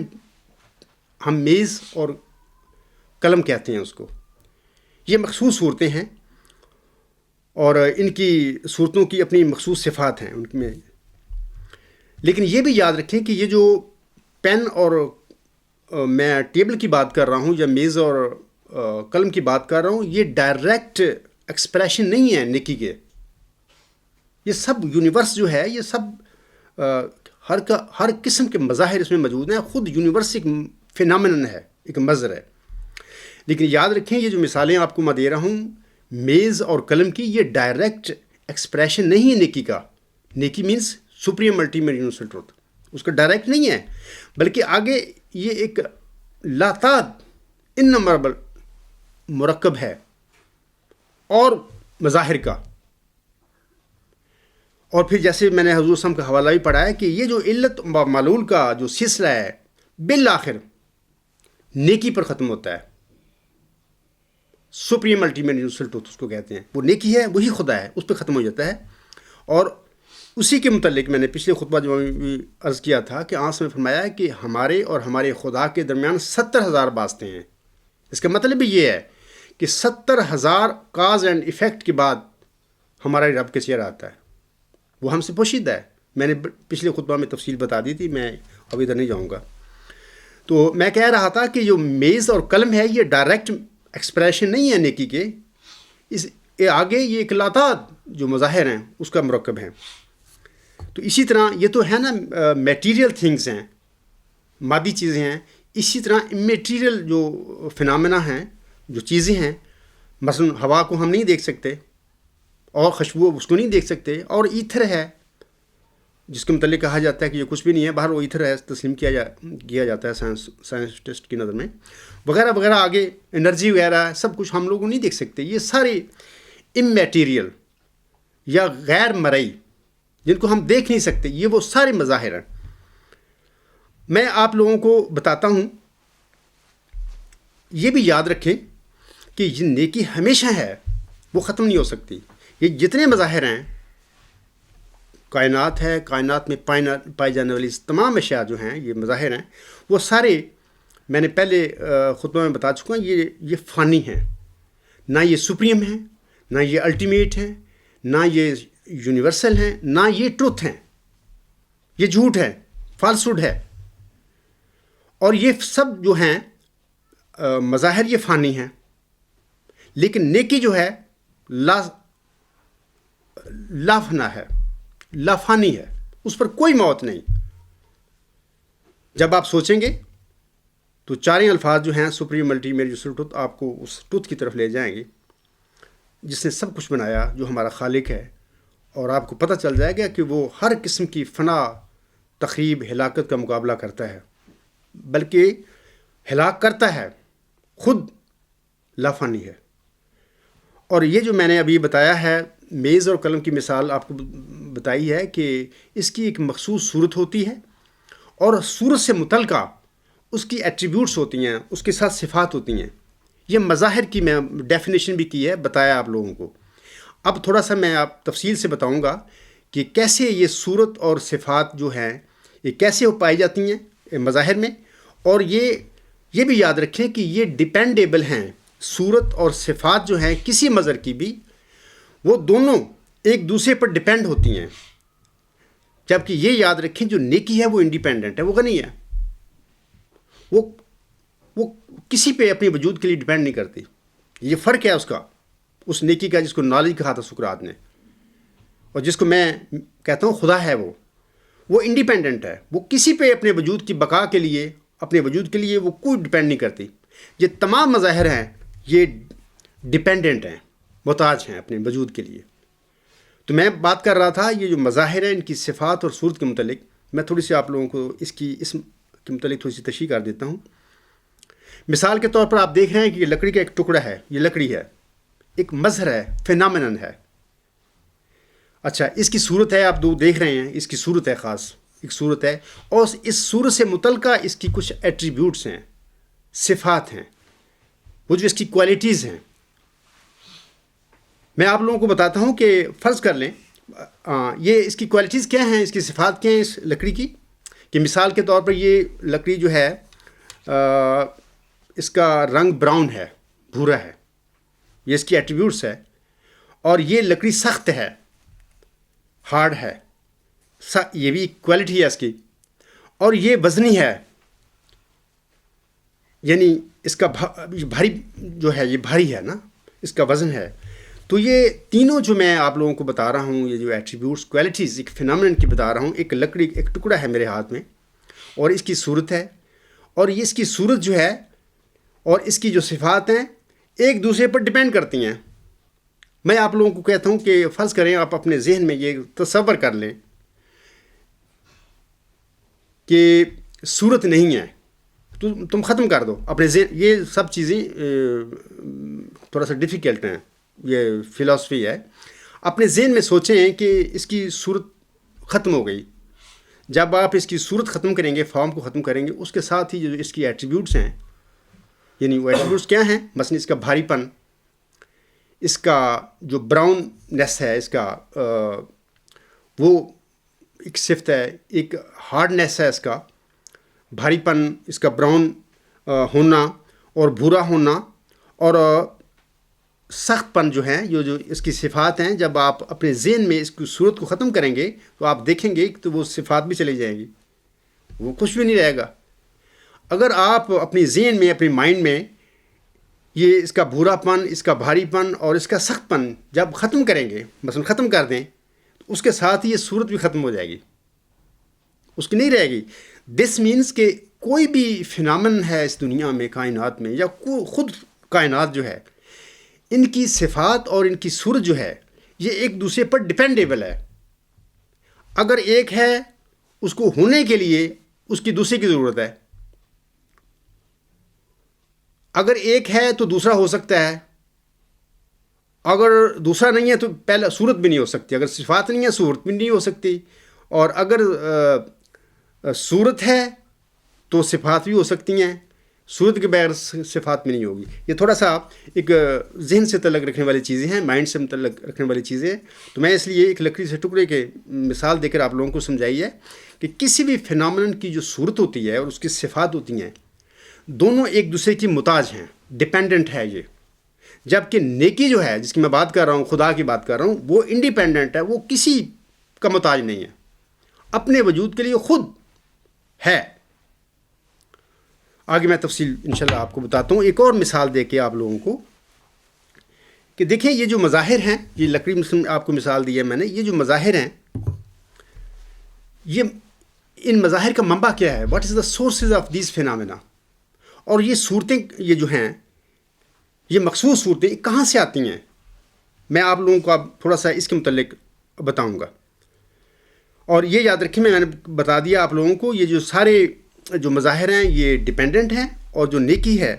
ہم میز اور قلم کہتے ہیں اس کو. یہ مخصوص صورتیں ہیں اور ان کی صورتوں کی اپنی مخصوص صفات ہیں ان میں. لیکن یہ بھی یاد رکھیں کہ یہ جو پین اور میں ٹیبل کی بات کر رہا ہوں یا میز اور قلم کی بات کر رہا ہوں، یہ ڈائریکٹ ایکسپریشن نہیں ہے نیکی کے. یہ سب یونیورس جو ہے، یہ سب ہر قسم کے مظاہر اس میں موجود ہیں. خود یونیورس ایک فینامینن ہے، ایک مظہر ہے. لیکن یاد رکھیں یہ جو مثالیں آپ کو میں دے رہا ہوں میز اور قلم کی، یہ ڈائریکٹ ایکسپریشن نہیں ہے نیکی کا. نیکی means supreme ultimate universal truth, اس کا ڈائریکٹ نہیں ہے، بلکہ آگے یہ ایک لاتعداد اننمبربل مرکب ہے اور مظاہر کا. اور پھر جیسے میں نے حضور صلی اللہ علیہ وسلم کا حوالہ بھی پڑھا ہے کہ یہ جو علت و معلول کا جو سلسلہ ہے بالآخر نیکی پر ختم ہوتا ہے. سپریم الٹیمیٹ یونیورسل ٹروتھ اس کو کہتے ہیں. وہ نیکی ہے، وہی خدا ہے، اس پہ ختم ہو جاتا ہے. اور اسی کے متعلق میں نے پچھلے خطبہ جو بھی عرض کیا تھا کہ آنس میں فرمایا کہ ہمارے اور ہمارے خدا کے درمیان 70,000 واسطے ہیں. اس کا مطلب بھی یہ ہے کہ 70,000 کاز اینڈ ایفیکٹ کے بعد ہمارا رب کا چہرہ آتا ہے. وہ ہم سے پوشیدہ ہے. میں نے پچھلے خطبہ میں تفصیل بتا دی تھی، میں اب ادھر نہیں جاؤں گا. تو میں کہہ رہا تھا کہ جو میز اور قلم ہے یہ ڈائریکٹ ایکسپریشن نہیں ہے نیکی کے. اس آگے یہ ایک لاتعداد جو مظاہر ہیں اس کا مرکب ہے. تو اسی طرح یہ تو ہے نا میٹیریل تھنگس ہیں، مادی چیزیں ہیں. اسی طرح امیٹیریل جو فینامنا ہیں، جو چیزیں ہیں، مثلا ہوا کو ہم نہیں دیکھ سکتے اور خوشبو اس کو نہیں دیکھ سکتے، اور ایتھر ہے جس کے متعلق کہا جاتا ہے کہ یہ کچھ بھی نہیں ہے، باہر وہ ایتھر ہے، تسلیم کیا جاتا ہے سائنسسٹ کی نظر میں، وغیرہ وغیرہ، آگے انرجی وغیرہ سب کچھ ہم لوگ نہیں دیکھ سکتے. یہ سارے امیٹیریل یا غیر مرئی جن کو ہم دیکھ نہیں سکتے، یہ وہ سارے مظاہر ہیں. میں آپ لوگوں کو بتاتا ہوں، یہ بھی یاد رکھیں کہ یہ نیکی ہمیشہ ہے، وہ ختم نہیں ہو سکتی. یہ جتنے مظاہر ہیں، کائنات ہے، کائنات میں پائی جانے والی تمام اشیاء جو ہیں، یہ مظاہر ہیں، وہ سارے میں نے پہلے خطبہ میں بتا چکا ہوں، یہ فانی ہیں. نہ یہ سپریم ہیں، نہ یہ الٹیمیٹ ہیں، نہ یہ یونیورسل ہیں، نہ یہ ٹروتھ ہیں. یہ جھوٹ ہے، فالسوڈ ہے. اور یہ سب جو ہیں مظاہر، یہ فانی ہیں. لیکن نیکی جو ہے لا فنا ہے، لا فانی ہے، اس پر کوئی موت نہیں. جب آپ سوچیں گے تو چاریں الفاظ جو ہیں سپریم الٹیمیٹ یونیورسل ٹروتھ، آپ کو اس ٹروتھ کی طرف لے جائیں گے جس نے سب کچھ بنایا، جو ہمارا خالق ہے. اور آپ کو پتہ چل جائے گا کہ وہ ہر قسم کی فنا، تخریب، ہلاکت کا مقابلہ کرتا ہے، بلکہ ہلاک کرتا ہے، خود لافانی ہے. اور یہ جو میں نے ابھی بتایا ہے، میز اور قلم کی مثال آپ کو بتائی ہے کہ اس کی ایک مخصوص صورت ہوتی ہے، اور صورت سے متعلقہ اس کی ایٹریبیوٹس ہوتی ہیں، اس کے ساتھ صفات ہوتی ہیں. یہ مظاہر کی میں ڈیفینیشن بھی کی ہے، بتایا آپ لوگوں کو. اب تھوڑا سا میں آپ تفصیل سے بتاؤں گا کہ کیسے یہ صورت اور صفات جو ہیں یہ کیسے پائی جاتی ہیں مظاہر میں. اور یہ بھی یاد رکھیں کہ یہ ڈیپینڈیبل ہیں. صورت اور صفات جو ہیں کسی مظہر کی بھی، وہ دونوں ایک دوسرے پر ڈیپینڈ ہوتی ہیں. جبکہ یہ یاد رکھیں جو نیکی ہے وہ انڈیپینڈنٹ ہے، وہ غنی ہے، وہ کسی پہ اپنے وجود کے لیے ڈیپینڈ نہیں کرتی. یہ فرق ہے اس نیکی کا جس کو نالج کہا تھا سقراط نے، اور جس کو میں کہتا ہوں خدا ہے. وہ انڈیپینڈنٹ ہے، وہ کسی پہ اپنے وجود کی بقا کے لیے، اپنے وجود کے لیے وہ کوئی ڈیپینڈ نہیں کرتی. یہ تمام مظاہر ہیں، یہ ڈیپینڈنٹ ہیں، محتاج ہیں اپنے وجود کے لیے. تو میں بات کر رہا تھا یہ جو مظاہر ہیں ان کی صفات اور صورت کے متعلق. میں تھوڑی سی آپ لوگوں کو اس کے متعلق تھوڑی سی تشریح کر دیتا ہوں. مثال کے طور پر آپ دیکھ رہے ہیں کہ یہ لکڑی کا ایک ٹکڑا ہے، یہ لکڑی ہے، ایک مظہر ہے، فینامنن ہے. اچھا، اس کی صورت ہے، آپ دو دیکھ رہے ہیں، اس کی صورت ہے، خاص ایک صورت ہے، اور اس صورت سے متعلقہ اس کی کچھ ایٹریبیوٹس ہیں، صفات ہیں، وہ جو اس کی کوالٹیز ہیں. میں آپ لوگوں کو بتاتا ہوں کہ فرض کر لیں یہ اس کی کوالٹیز کیا ہیں، اس کی صفات کیا ہیں اس لکڑی کی. کہ مثال کے طور پر یہ لکڑی جو ہے اس کا رنگ براؤن ہے، بھورا ہے، یہ اس کی ایٹریبیوٹس ہے. اور یہ لکڑی سخت ہے، ہارڈ ہے، یہ بھی کوالٹی ہے اس کی. اور یہ وزنی ہے، یعنی اس کا بھاری جو ہے، یہ بھاری ہے نا، اس کا وزن ہے. تو یہ تینوں جو میں آپ لوگوں کو بتا رہا ہوں، یہ جو ایٹریبیوٹس، کوالٹیز ایک فینامنن کی بتا رہا ہوں. ایک لکڑی، ایک ٹکڑا ہے میرے ہاتھ میں، اور اس کی صورت ہے، اور یہ اس کی صورت جو ہے اور اس کی جو صفات ہیں ایک دوسرے پر ڈیپینڈ کرتی ہیں. میں آپ لوگوں کو کہتا ہوں کہ فرض کریں آپ اپنے ذہن میں یہ تصور کر لیں کہ صورت نہیں ہے، تو تم ختم کر دو اپنے ذہن. یہ سب چیزیں تھوڑا سا ڈیفیکلٹ ہیں، یہ فلاسفی ہے. اپنے ذہن میں سوچیں کہ اس کی صورت ختم ہو گئی. جب آپ اس کی صورت ختم کریں گے، فارم کو ختم کریں گے، اس کے ساتھ ہی جو اس کی ایٹریبیوٹس ہیں، یعنی وہ ایٹریبیوٹس کیا ہیں، مثلا اس کا بھاری پن، اس کا جو براؤن نیس ہے، اس کا وہ ایک صفت ہے. ایک ہارڈنیس ہے اس کا، بھاری پن، اس کا براؤن ہونا اور بھورا ہونا، اور سخت پن جو ہے، یہ جو اس کی صفات ہیں. جب آپ اپنے ذہن میں اس کی صورت کو ختم کریں گے تو آپ دیکھیں گے تو وہ صفات بھی چلی جائیں گی، وہ کچھ بھی نہیں رہے گا. اگر آپ اپنے ذہن میں، اپنے مائنڈ میں یہ اس کا بھورا پن، اس کا بھاری پن اور اس کا سخت پن جب ختم کریں گے، مثلا ختم کر دیں، تو اس کے ساتھ یہ صورت بھی ختم ہو جائے گی، اس کی نہیں رہے گی. دس مینس کہ کوئی بھی فینامن ہے اس دنیا میں، کائنات میں، یا خود کائنات جو ہے، ان کی صفات اور ان کی صورت جو ہے یہ ایک دوسرے پر ڈپینڈیبل ہے. اگر ایک ہے اس کو ہونے کے لیے اس کی دوسرے کی ضرورت ہے. اگر ایک ہے تو دوسرا ہو سکتا ہے. اگر دوسرا نہیں ہے تو پہلا صورت بھی نہیں ہو سکتی. اگر صفات نہیں ہے صورت بھی نہیں ہو سکتی. اور اگر صورت ہے تو صفات بھی ہو سکتی ہیں. صورت کے بغیر صفات میں نہیں ہوگی. یہ تھوڑا سا ایک ذہن سے تعلق رکھنے والی چیزیں ہیں، مائنڈ سے متعلق رکھنے والی چیزیں ہیں. تو میں اس لیے ایک لکڑی سے ٹکڑے کے مثال دے کر آپ لوگوں کو سمجھائی ہے کہ کسی بھی فینامنن کی جو صورت ہوتی ہے اور اس کی صفات ہوتی ہیں دونوں ایک دوسرے کی محتاج ہیں، ڈیپینڈنٹ ہے یہ. جبکہ نیکی جو ہے جس کی میں بات کر رہا ہوں، خدا کی بات کر رہا ہوں، وہ انڈیپینڈنٹ ہے، وہ کسی کا محتاج نہیں ہے، اپنے وجود کے لیے خود ہے. آگے میں تفصیل انشاءاللہ آپ کو بتاتا ہوں. ایک اور مثال دے کے آپ لوگوں کو کہ دیکھیں یہ جو مظاہر ہیں، یہ لکڑی میں آپ کو مثال دی ہے میں نے، یہ جو مظاہر ہیں یہ ان مظاہر کا منبع کیا ہے؟ What is the sources of these phenomena. اور یہ صورتیں یہ جو ہیں یہ مخصوص صورتیں کہاں سے آتی ہیں؟ میں آپ لوگوں کو اب تھوڑا سا اس کے متعلق بتاؤں گا. اور یہ یاد رکھیں میں نے بتا دیا آپ لوگوں کو، یہ جو سارے جو مظاہر ہیں یہ ڈیپینڈنٹ ہیں، اور جو نیکی ہے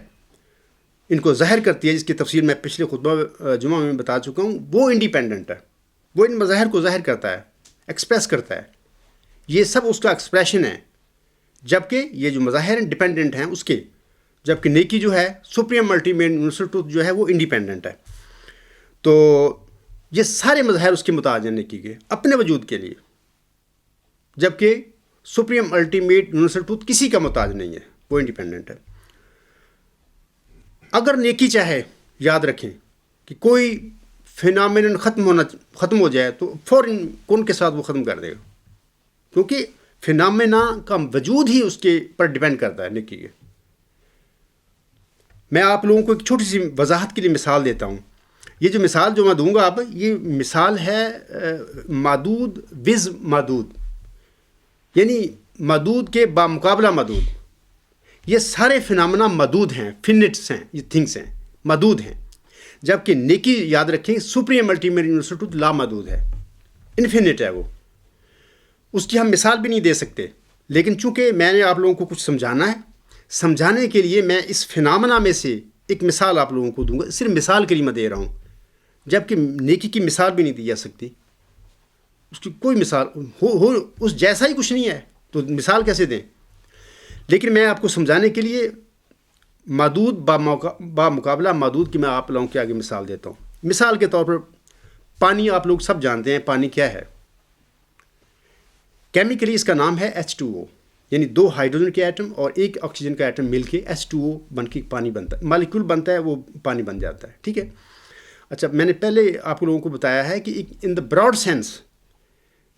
ان کو ظاہر کرتی ہے، جس کی تفصیل میں پچھلے خطبہ جمعہ میں بتا چکا ہوں، وہ انڈیپینڈنٹ ہے. وہ ان مظاہر کو ظاہر کرتا ہے، ایکسپریس کرتا ہے. یہ سب اس کا ایکسپریشن ہے. جبکہ یہ جو مظاہر ہیں ڈیپینڈنٹ ہیں اس کے، جبکہ نیکی جو ہے سپریم الٹیمیٹ یونیورسل ٹروتھ جو ہے وہ انڈیپینڈنٹ ہے. تو یہ سارے مظاہر اس کے محتاج ہیں نیکی کے اپنے وجود کے لیے، جبکہ سپریم الٹیمیٹ یونیورسل ٹروتھ کسی کا محتاج نہیں ہے، وہ انڈیپینڈنٹ ہے. اگر نیکی چاہے، یاد رکھیں کہ کوئی فینامنن ختم ہو جائے تو فوراً کون کے ساتھ وہ ختم کر دے گا، کیونکہ فینامنا کا وجود ہی اس کے پر ڈیپینڈ کرتا ہے نیکی کے. میں آپ لوگوں کو ایک چھوٹی سی وضاحت کے لیے مثال دیتا ہوں. یہ جو مثال جو میں دوں گا یہ مثال ہے معدود وز معدود، یعنی معدود کے بامقابلہ معدود. یہ سارے فینامنا معدود ہیں، فنٹس ہیں، یہ تھنگس ہیں، معدود ہیں. جبکہ نیکی یاد رکھیں سپریم الٹیمیٹ یونیورسل ٹروتھ لا محدود ہے، انفینٹ ہے. وہ اس کی ہم مثال بھی نہیں دے سکتے. لیکن چونکہ میں نے آپ لوگوں کو کچھ سمجھانا ہے، سمجھانے کے لیے میں اس فینامنا میں سے ایک مثال آپ لوگوں کو دوں گا. صرف مثال کے لیے میں دے رہا ہوں، جبکہ نیکی کی مثال بھی نہیں دی جا سکتی. اس کی کوئی مثال ہو اس جیسا ہی کچھ نہیں ہے تو مثال کیسے دیں. لیکن میں آپ کو سمجھانے کے لیے معدود بامقابلہ معدود کی میں آپ لوگوں کے آگے مثال دیتا ہوں. مثال کے طور پر پانی آپ لوگ سب جانتے ہیں پانی کیا ہے. کیمیکلی اس کا نام ہے H2O، یعنی 2 ہائیڈروجن کے ایٹم اور 1 آکسیجن کا ایٹم مل کے H2O بن کے پانی بنتا ہے، مالیکول بنتا ہے، وہ پانی بن جاتا ہے. ٹھیک ہے. اچھا، میں نے پہلے آپ لوگوں کو بتایا ہے کہ ان دا براڈ سینس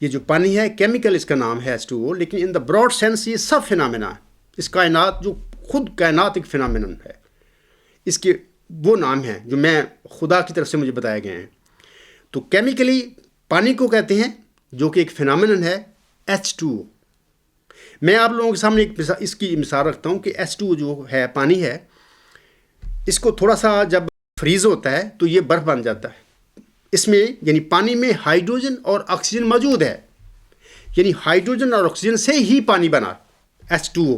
یہ جو پانی ہے کیمیکل اس کا نام ہے H2O، لیکن ان دا براڈ سینس یہ سب فینامنا ہے. اس کائنات جو خود کائنات ایک فینامنن ہے، اس کے وہ نام ہیں جو میں خدا کی طرف سے مجھے بتائے گئے ہیں. تو کیمیکلی پانی کو کہتے ہیں جو کہ ایک فینامنن ہے H2O. میں آپ لوگوں کے سامنے اس کی مثال رکھتا ہوں کہ H2O جو ہے پانی ہے، اس کو تھوڑا سا جب فریز ہوتا ہے تو یہ برف بن جاتا ہے. اس میں یعنی پانی میں ہائیڈروجن اور آکسیجن موجود ہے، یعنی ہائیڈروجن اور آکسیجن سے ہی پانی بنا H2O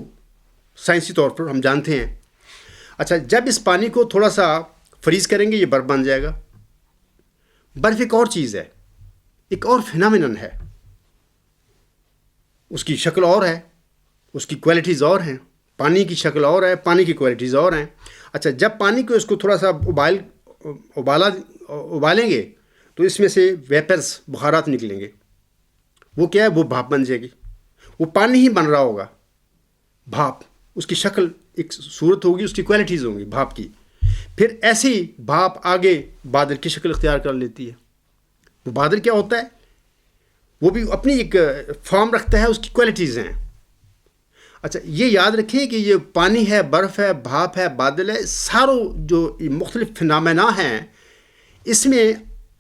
سائنسی طور پر ہم جانتے ہیں. اچھا، جب اس پانی کو تھوڑا سا فریز کریں گے یہ برف بن جائے گا. برف ایک اور چیز ہے، ایک اور فینامنن ہے. اس کی شکل اور ہے، اس کی کوالٹیز اور ہیں. پانی کی شکل اور ہے، پانی کی کوالٹیز اور ہیں. اچھا، جب پانی کو اس کو تھوڑا سا ابالیں گے تو اس میں سے ویپرز بخارات نکلیں گے. وہ کیا ہے؟ وہ بھاپ بن جائے گی. وہ پانی ہی بن رہا ہوگا، بھاپ. اس کی شکل ایک صورت ہوگی، اس کی کوالٹیز ہوں گی بھاپ کی. پھر ایسی بھاپ آگے بادل کی شکل اختیار کر لیتی ہے. وہ بادل کیا ہوتا ہے؟ وہ بھی اپنی ایک فارم رکھتا ہے، اس کی کوالٹیز ہیں. اچھا، یہ یاد رکھیں کہ یہ پانی ہے، برف ہے، بھاپ ہے، بادل ہے، ساروں جو مختلف فینامنا ہیں اس میں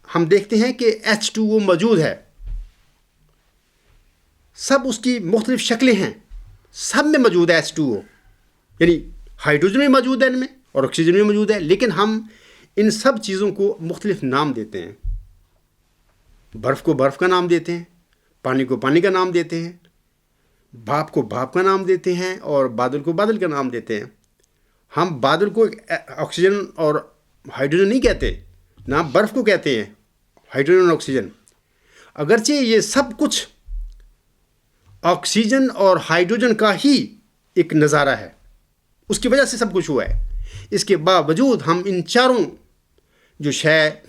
ہم دیکھتے ہیں کہ H2O موجود ہے. سب اس کی مختلف شکلیں ہیں، سب میں موجود ہے H2O. یعنی ہائیڈروجن بھی موجود ہے ان میں اور آکسیجن بھی موجود ہے، لیکن ہم ان سب چیزوں کو مختلف نام دیتے ہیں. برف کو برف کا نام دیتے ہیں، پانی کو پانی کا نام دیتے ہیں، بھاپ کو بھاپ کا نام دیتے ہیں، اور بادل کو بادل کا نام دیتے ہیں. ہم بادل کو آکسیجن اور ہائیڈروجن نہیں کہتے، نہ برف کو کہتے ہیں ہائیڈروجن اور آکسیجن. اگرچہ یہ سب کچھ آکسیجن اور ہائیڈروجن کا ہی ایک نظارہ ہے، اس کی وجہ سے سب کچھ ہوا ہے. اس کے باوجود ہم ان چاروں جو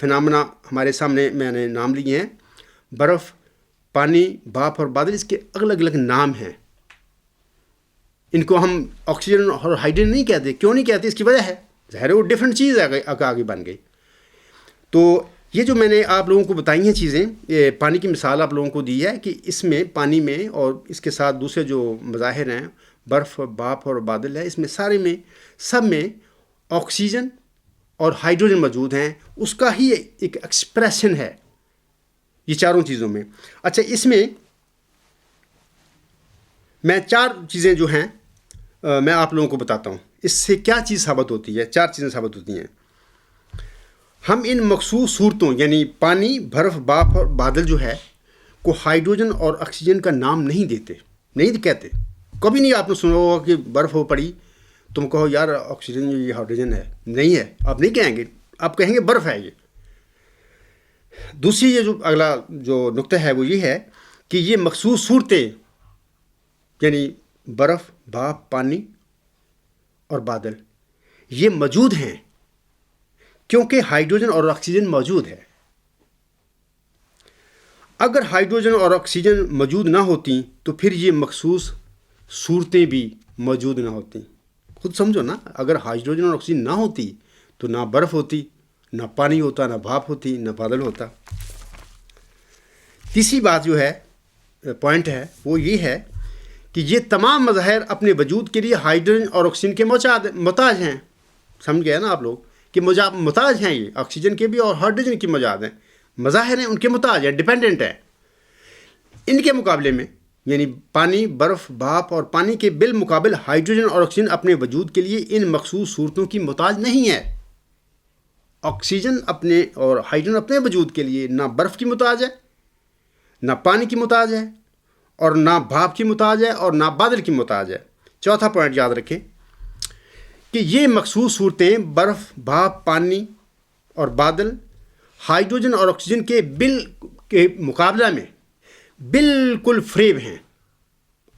فنامنا ہمارے سامنے میں نے نام لیے ہیں، برف، پانی، بھاپ اور بادل، اس کے الگ الگ نام ہیں. ان کو ہم آکسیجن اور ہائیڈروجن نہیں کہتے. کیوں نہیں کہتے؟ اس کی وجہ ہے، ظاہر ہے وہ ڈفرینٹ چیز آگے بن گئی. تو یہ جو میں نے آپ لوگوں کو بتائی ہیں چیزیں، یہ پانی کی مثال آپ لوگوں کو دی ہے کہ اس میں پانی میں اور اس کے ساتھ دوسرے جو مظاہر ہیں، برف، بھاپ اور بادل ہے، اس میں سب میں آکسیجن اور ہائیڈروجن موجود ہیں. اس کا ہی ایک ایکسپریشن ہے یہ چاروں چیزوں میں. اچھا، اس میں 4 چیزیں جو ہیں میں آپ لوگوں کو بتاتا ہوں. اس سے کیا چیز ثابت ہوتی ہے؟ 4 چیزیں ثابت ہوتی ہیں. ہم ان مخصوص صورتوں یعنی پانی، برف، بھاپ اور بادل جو ہے کو ہائیڈروجن اور آکسیجن کا نام نہیں کہتے. کبھی نہیں آپ نے سنا ہوگا کہ برف ہو پڑی تم کہو یار آکسیجن یہ ہائیڈروجن ہے. نہیں ہے، آپ نہیں کہیں گے، آپ کہیں گے برف ہے یہ. دوسری یہ جو اگلا جو نقطہ ہے وہ یہ ہے کہ یہ مخصوص صورتیں یعنی برف، بھاپ، پانی اور بادل یہ موجود ہیں کیونکہ ہائیڈروجن اور آکسیجن موجود ہے. اگر ہائیڈروجن اور آکسیجن موجود نہ ہوتی تو پھر یہ مخصوص صورتیں بھی موجود نہ ہوتی. خود سمجھو نا، اگر ہائیڈروجن اور آکسیجن نہ ہوتی تو نہ برف ہوتی، نہ پانی ہوتا، نہ بھاپ ہوتی، نہ بادل ہوتا. تیسری بات جو ہے، پوائنٹ ہے، وہ یہ ہے کہ یہ تمام مظاہر اپنے وجود کے لیے ہائیڈروجن اور آکسیجن کے محتاج ہیں. سمجھ گئے نا آپ لوگ کہ محتاج ہیں، یہ آکسیجن کے بھی اور ہائیڈروجن کے مظاہر ہیں، ان کے محتاج ہیں، ڈیپینڈنٹ ہیں. ان کے مقابلے میں یعنی پانی، برف، بھاپ اور پانی کے بالمقابل ہائیڈروجن اور آکسیجن اپنے وجود کے لیے ان مخصوص صورتوں کی محتاج نہیں ہے. آکسیجن اپنے اور ہائیڈروجن اپنے وجود کے لیے نہ برف کی محتاج ہے، نہ پانی کی محتاج ہے، اور نہ بھاپ کی محتاج ہے، اور نہ بادل کی محتاج ہے. چوتھا پوائنٹ یاد رکھیں کہ یہ مخصوص صورتیں برف، بھاپ، پانی اور بادل ہائیڈروجن اور آکسیجن کے مقابلہ میں بالکل فریب ہیں،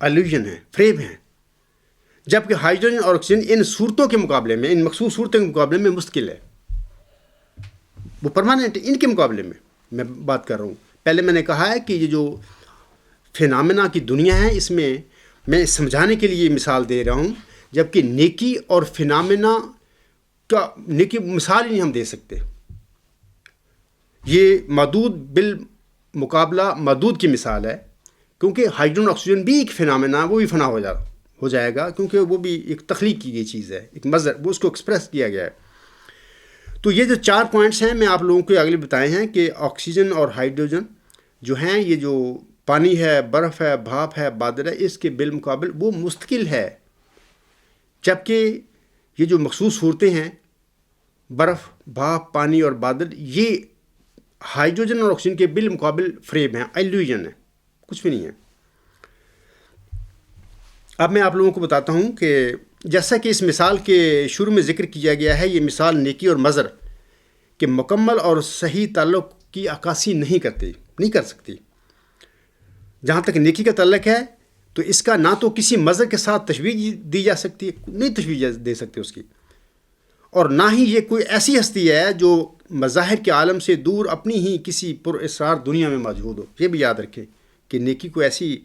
الوژن ہیں، فریب ہیں. جبکہ ہائیڈروجن اور آکسیجن ان صورتوں کے مقابلے میں، ان مخصوص صورتوں کے مقابلے میں مستقل ہے، وہ پرماننٹ. ان کے مقابلے میں بات کر رہا ہوں. پہلے میں نے کہا ہے کہ یہ جو فینامنا کی دنیا ہے، اس میں سمجھانے کے لیے مثال دے رہا ہوں، جبکہ نیکی اور فینامنا کا نیکی مثال ہی نہیں ہم دے سکتے. یہ محدود بالمقابلہ محدود کی مثال ہے، کیونکہ ہائیڈروجن آکسیجن بھی ایک فینامنا، وہ بھی فنا ہو جائے گا، کیونکہ وہ بھی ایک تخلیق کی گئی چیز ہے، ایک مظہر، وہ اس کو ایکسپریس کیا گیا ہے. تو یہ جو 4 پوائنٹس ہیں میں آپ لوگوں کو اگلے بتائے ہیں کہ آکسیجن اور ہائیڈروجن جو ہیں، یہ جو پانی ہے، برف ہے، بھاپ ہے، بادل ہے، اس کے بالمقابل وہ مستقل ہے. جبکہ یہ جو مخصوص صورتیں ہیں، برف، بھاپ، پانی اور بادل، یہ ہائیڈروجن اور آکسیجن کے بالمقابل فریب ہیں، الوژن ہے، کچھ بھی نہیں ہے. اب میں آپ لوگوں کو بتاتا ہوں کہ جیسا کہ اس مثال کے شروع میں ذکر کیا گیا ہے، یہ مثال نیکی اور مظہر کے مکمل اور صحیح تعلق کی عکاسی نہیں کر سکتی. جہاں تک نیکی کا تعلق ہے تو اس کا نہ تو کسی مظہر کے ساتھ تشبیہ دی جا سکتی ہے، نہیں تشبیہ دے سکتے اس کی، اور نہ ہی یہ کوئی ایسی ہستی ہے جو مظاہر کے عالم سے دور اپنی ہی کسی پر اسرار دنیا میں موجود ہو. یہ بھی یاد رکھیں کہ نیکی کو ایسی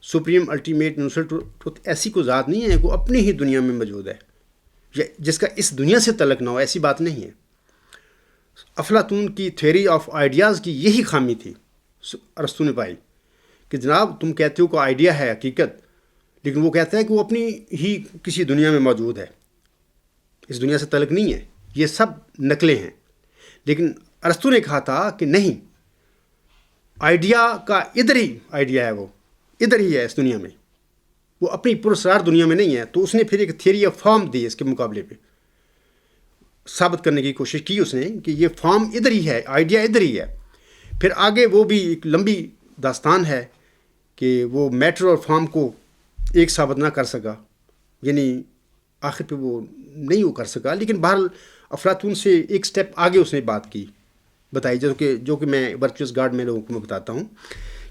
سپریم الٹیمیٹ یونیورسل ٹروتھ ایسی کو ذات نہیں ہے، وہ اپنی ہی دنیا میں موجود ہے، جس کا اس دنیا سے تعلق نہ ہو، ایسی بات نہیں ہے. افلاطون کی تھیوری آف آئیڈیاز کی یہی خامی تھی، ارسطو نے پائی کہ جناب تم کہتے ہو کہ آئیڈیا ہے حقیقت، لیکن وہ کہتا ہے کہ وہ اپنی ہی کسی دنیا میں موجود ہے، اس دنیا سے تعلق نہیں ہے، یہ سب نقلیں ہیں. لیکن ارسطو نے کہا تھا کہ نہیں، آئیڈیا کا ادھر ہی آئیڈیا ہے، وہ ادھر ہی ہے اس دنیا میں، وہ اپنی پراسرار دنیا میں نہیں ہے. تو اس نے پھر ایک تھیوری آف فارم دی اس کے مقابلے پہ. ثابت کرنے کی کوشش کی اس نے کہ یہ فارم ادھر ہی ہے، آئیڈیا ادھر ہی ہے. پھر آگے وہ بھی ایک لمبی داستان ہے کہ وہ میٹر اور فارم کو ایک ثابت نہ کر سکا، یعنی آخر پہ وہ نہیں وہ کر سکا. لیکن بہرحال افلاطون سے ایک سٹیپ آگے اس نے بات کی بتائی، جو کہ میں ورچوئس گاڈ میں لوگوں کو میں بتاتا ہوں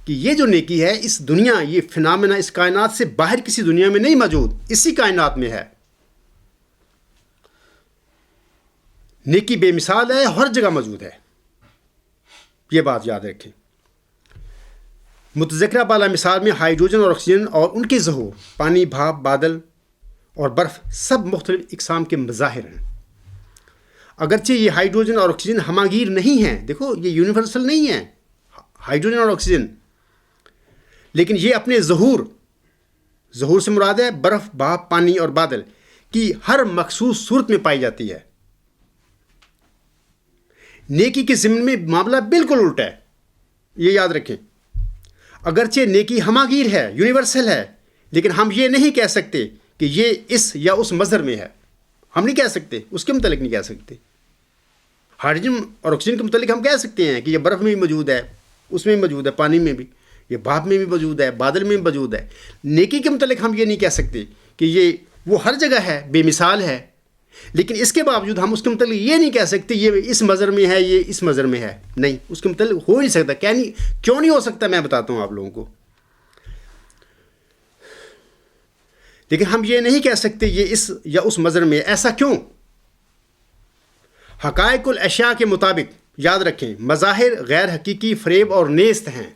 کہ یہ جو نیکی ہے اس دنیا، یہ فنامنا اس کائنات سے باہر کسی دنیا میں نہیں موجود، اسی کائنات میں ہے. نیکی بے مثال ہے، ہر جگہ موجود ہے، یہ بات یاد رکھیں. متذکرہ بالا مثال میں ہائیڈروجن اور آکسیجن اور ان کے ظہور، پانی، بھاپ، بادل اور برف سب مختلف اقسام کے مظاہر ہیں. اگرچہ یہ ہائیڈروجن اور آکسیجن ہماگیر نہیں ہیں، دیکھو یہ یونیورسل نہیں ہے ہائیڈروجن اور آکسیجن، لیکن یہ اپنے ظہور سے مراد ہے برف، بھاپ، پانی اور بادل کی ہر مخصوص صورت میں پائی جاتی ہے. نیکی کے ضمن میں معاملہ بالکل الٹا ہے، یہ یاد رکھیں. اگرچہ نیکی ہماگیر ہے، یونیورسل ہے، لیکن ہم یہ نہیں کہہ سکتے کہ یہ اس یا اس مظہر میں ہے. ہم نہیں کہہ سکتے، اس کے متعلق نہیں کہہ سکتے. ہائیڈروجن اور آکسیجن کے متعلق ہم کہہ سکتے ہیں کہ یہ برف میں بھی موجود ہے، اس میں بھی موجود ہے، پانی میں بھی، یہ بھاپ میں بھی موجود ہے، بادل میں بھی موجود ہے. نیکی کے متعلق ہم یہ نہیں کہہ سکتے کہ یہ وہ ہر جگہ ہے، بے مثال ہے. لیکن اس کے باوجود ہم اس کے متعلق یہ نہیں کہہ سکتے یہ اس مظہر میں ہے، یہ اس مظہر میں ہے. نہیں، اس کے متعلق ہو نہیں سکتا. کیوں نہیں ہو سکتا میں بتاتا ہوں آپ لوگوں کو. لیکن ہم یہ نہیں کہہ سکتے یہ اس یا اس مظہر میں ہے. ایسا کیوں؟ حقائق الاشیاء کے مطابق یاد رکھیں مظاہر غیر حقیقی، فریب اور نیست ہیں.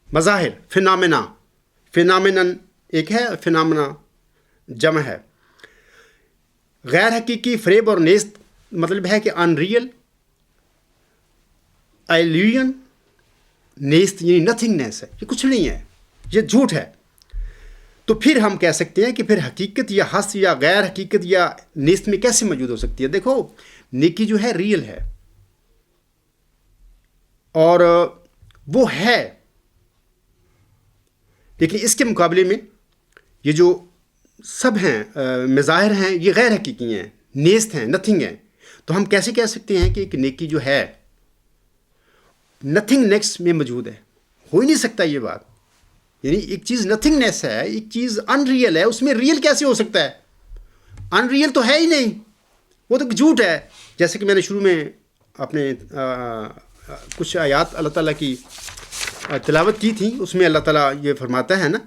مظاہر، فینامنن ایک ہے، فینامنا جمع ہے. غیر حقیقی، فریب اور نیست مطلب ہے کہ ان ریئل، ایلیوژن، نیست یعنی نتھنگنیس ہے، یہ کچھ نہیں ہے، یہ جھوٹ ہے. تو پھر ہم کہہ سکتے ہیں کہ پھر حقیقت یا ہست یا غیر حقیقت یا نیست میں کیسے موجود ہو سکتی ہے؟ دیکھو نیکی جو ہے ریئل ہے اور وہ ہے، لیکن اس کے مقابلے میں یہ جو سب ہیں مظاہر ہیں یہ غیر حقیقی ہیں، نیست ہیں، نتھنگ ہیں. تو ہم کیسے کہہ سکتے ہیں کہ ایک نیکی جو ہے نتھنگ نیکس میں موجود ہے؟ ہو ہی نہیں سکتا یہ بات. یعنی ایک چیز نتھنگ نیس ہے، ایک چیز ان ریئل ہے، اس میں ریئل کیسے ہو سکتا ہے؟ ان ریئل تو ہے ہی نہیں، وہ تو جھوٹ ہے. جیسے کہ میں نے شروع میں اپنے کچھ آیات اللہ تعالیٰ کی تلاوت کی تھی، اس میں اللہ تعالیٰ یہ فرماتا ہے نا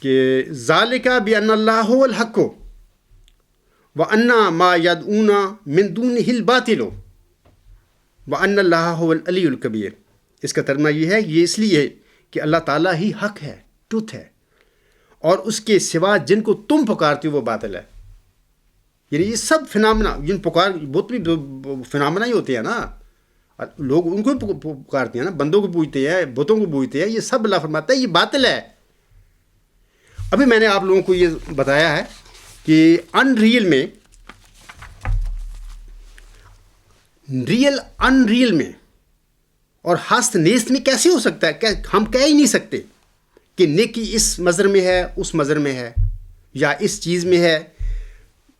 کہ ذالک بان اللہ هو الحق وان ما یدعون من دونہ الباطل وان اللہ هو العلی الکبیر. اس کا ترجمہ یہ ہے، یہ اس لیے کہ اللہ تعالیٰ ہی حق ہے، ٹروتھ ہے، اور اس کے سوا جن کو تم پکارتے ہو وہ باطل ہے. یعنی یہ سب فنامنا، جن بت بھی فنامنا ہی ہوتے ہیں نا، لوگ ان کو پکارتے ہیں نا، بندوں کو پوجتے ہیں، بتوں کو پوجتے ہیں، یہ سب اللہ فرماتا ہے یہ باطل ہے. ابھی میں نے آپ لوگوں کو یہ بتایا ہے کہ ان ریئل میں، ان ریئل میں اور ہست نیست میں کیسے ہو سکتا ہے؟ ہم کہہ ہی نہیں سکتے کہ نیکی اس مظہر میں ہے، اس مظہر میں ہے، یا اس چیز میں ہے،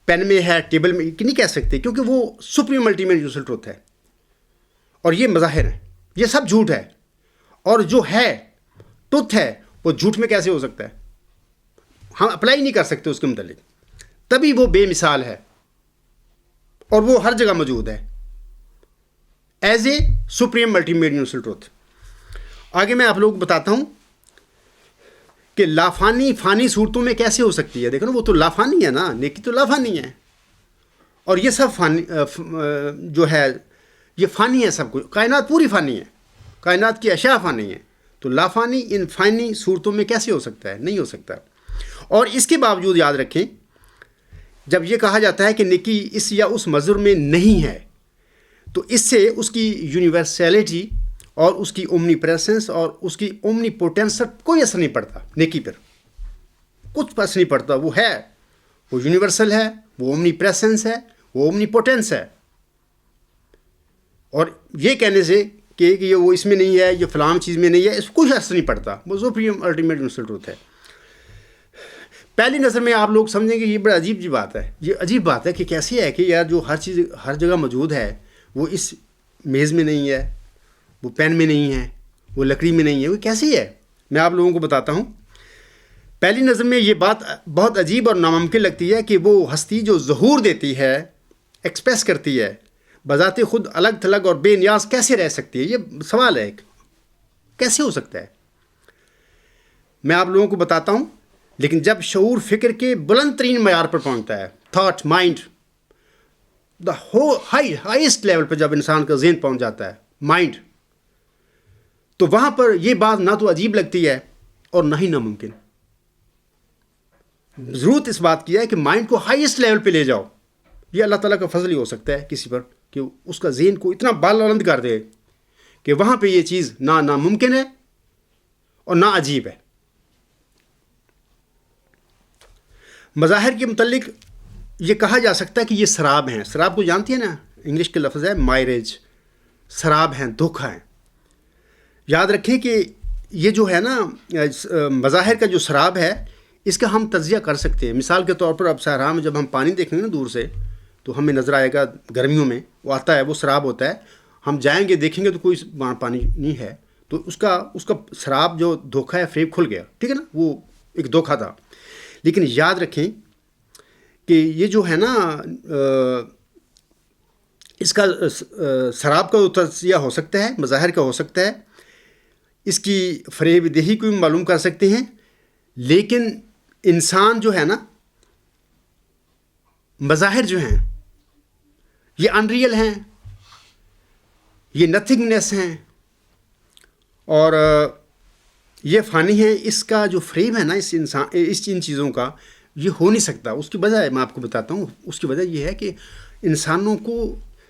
پین میں ہے، ٹیبل میں، نہیں کہہ سکتے، کیونکہ وہ سپریم الٹیمیٹ یونیورسل ٹروتھ ہے اور یہ مظاہر ہیں، یہ سب جھوٹ ہے. اور جو ہے ٹروتھ ہے وہ جھوٹ میں کیسے ہو سکتا ہے؟ ہم اپلائی نہیں کر سکتے اس کے متعلق، تبھی وہ بے مثال ہے اور وہ ہر جگہ موجود ہے as a supreme ultimate universal truth. آگے میں آپ لوگوں کو بتاتا ہوں کہ لافانی فانی صورتوں میں کیسے ہو سکتی ہے. دیکھو نا، وہ تو لافانی ہے نا، نیکی تو لافانی ہے، اور یہ سب فانی جو ہے یہ فانی ہے، سب کچھ کائنات پوری فانی ہے، کائنات کی اشیاء فانی ہے. تو لافانی ان فانی صورتوں میں کیسے ہو سکتا ہے؟ نہیں ہو سکتا. اور اس کے باوجود یاد رکھیں جب یہ کہا جاتا ہے کہ نیکی اس یا اس مظہر میں نہیں ہے، تو اس سے اس کی یونیورسیلٹی اور اس کی اومنی پریسنس اور اس کی اومنی پوٹینس پر کوئی اثر نہیں پڑتا. نیکی پر کچھ اثر نہیں پڑتا. وہ ہے، وہ یونیورسل ہے، وہ اومنی پریسنس ہے، وہ اومنی پوٹینس ہے. اور یہ کہنے سے کہ یہ وہ اس میں نہیں ہے، یہ فلاں چیز میں نہیں ہے، اس کو کچھ اثر نہیں پڑتا. وہ سپریم الٹیمیٹ یونیورسل ٹروتھ ہے. پہلی نظر میں آپ لوگ سمجھیں گے یہ بڑا عجیب بات ہے. یہ عجیب بات ہے کہ کیسی ہے کہ یار جو ہر چیز ہر جگہ موجود ہے وہ اس میز میں نہیں ہے, وہ پین میں نہیں ہے, وہ لکڑی میں نہیں ہے, وہ کیسی ہے؟ میں آپ لوگوں کو بتاتا ہوں. پہلی نظر میں یہ بات بہت عجیب اور ناممکن لگتی ہے کہ وہ ہستی جو ظہور دیتی ہے, ایکسپریس کرتی ہے, بذات خود الگ تھلگ اور بے نیاز کیسے رہ سکتی ہے؟ یہ سوال ہے, کیسے ہو سکتا ہے؟ میں آپ لوگوں کو بتاتا ہوں. لیکن جب شعور فکر کے بلند ترین معیار پر پہنچتا ہے, thought mind the highest level پہ جب انسان کا ذہن پہنچ جاتا ہے, مائنڈ, تو وہاں پر یہ بات نہ تو عجیب لگتی ہے اور نہ ہی ناممکن. ضرورت اس بات کی ہے کہ مائنڈ کو ہائیسٹ لیول پہ لے جاؤ. یہ اللہ تعالیٰ کا فضل ہی ہو سکتا ہے کسی پر کہ اس کا ذہن کو اتنا بلند کر دے کہ وہاں پہ یہ چیز نہ ناممکن ہے اور نہ عجیب ہے. مظاہر کے متعلق یہ کہا جا سکتا ہے کہ یہ سراب ہیں. سراب کو جانتی ہے نا, انگلش کے لفظ ہے مائریج. سراب ہیں, دھوکہ ہیں. یاد رکھیں کہ یہ جو ہے نا مظاہر کا جو سراب ہے, اس کا ہم تجزیہ کر سکتے ہیں. مثال کے طور پر اب صحرا میں جب ہم پانی دیکھیں گے نا دور سے تو ہمیں نظر آئے گا, گرمیوں میں وہ آتا ہے, وہ سراب ہوتا ہے. ہم جائیں گے دیکھیں گے تو کوئی وہاں پانی نہیں ہے, تو اس کا سراب جو دھوکہ ہے, فریب کھل گیا, ٹھیک ہے نا, وہ ایک دھوکہ تھا. لیکن یاد رکھیں کہ یہ جو ہے نا اس کا سراب کا تجزیہ ہو سکتا ہے, مظاہر کا ہو سکتا ہے, اس کی فریب دہی کو بھی معلوم کر سکتے ہیں. لیکن انسان جو ہے نا, مظاہر جو ہیں یہ انریل ہیں, یہ نتھنگنیس ہیں اور یہ فانی ہیں. اس کا جو فریم ہے نا ان چیزوں کا, یہ ہو نہیں سکتا. اس کی وجہ میں آپ کو بتاتا ہوں. اس کی وجہ یہ ہے کہ انسانوں کو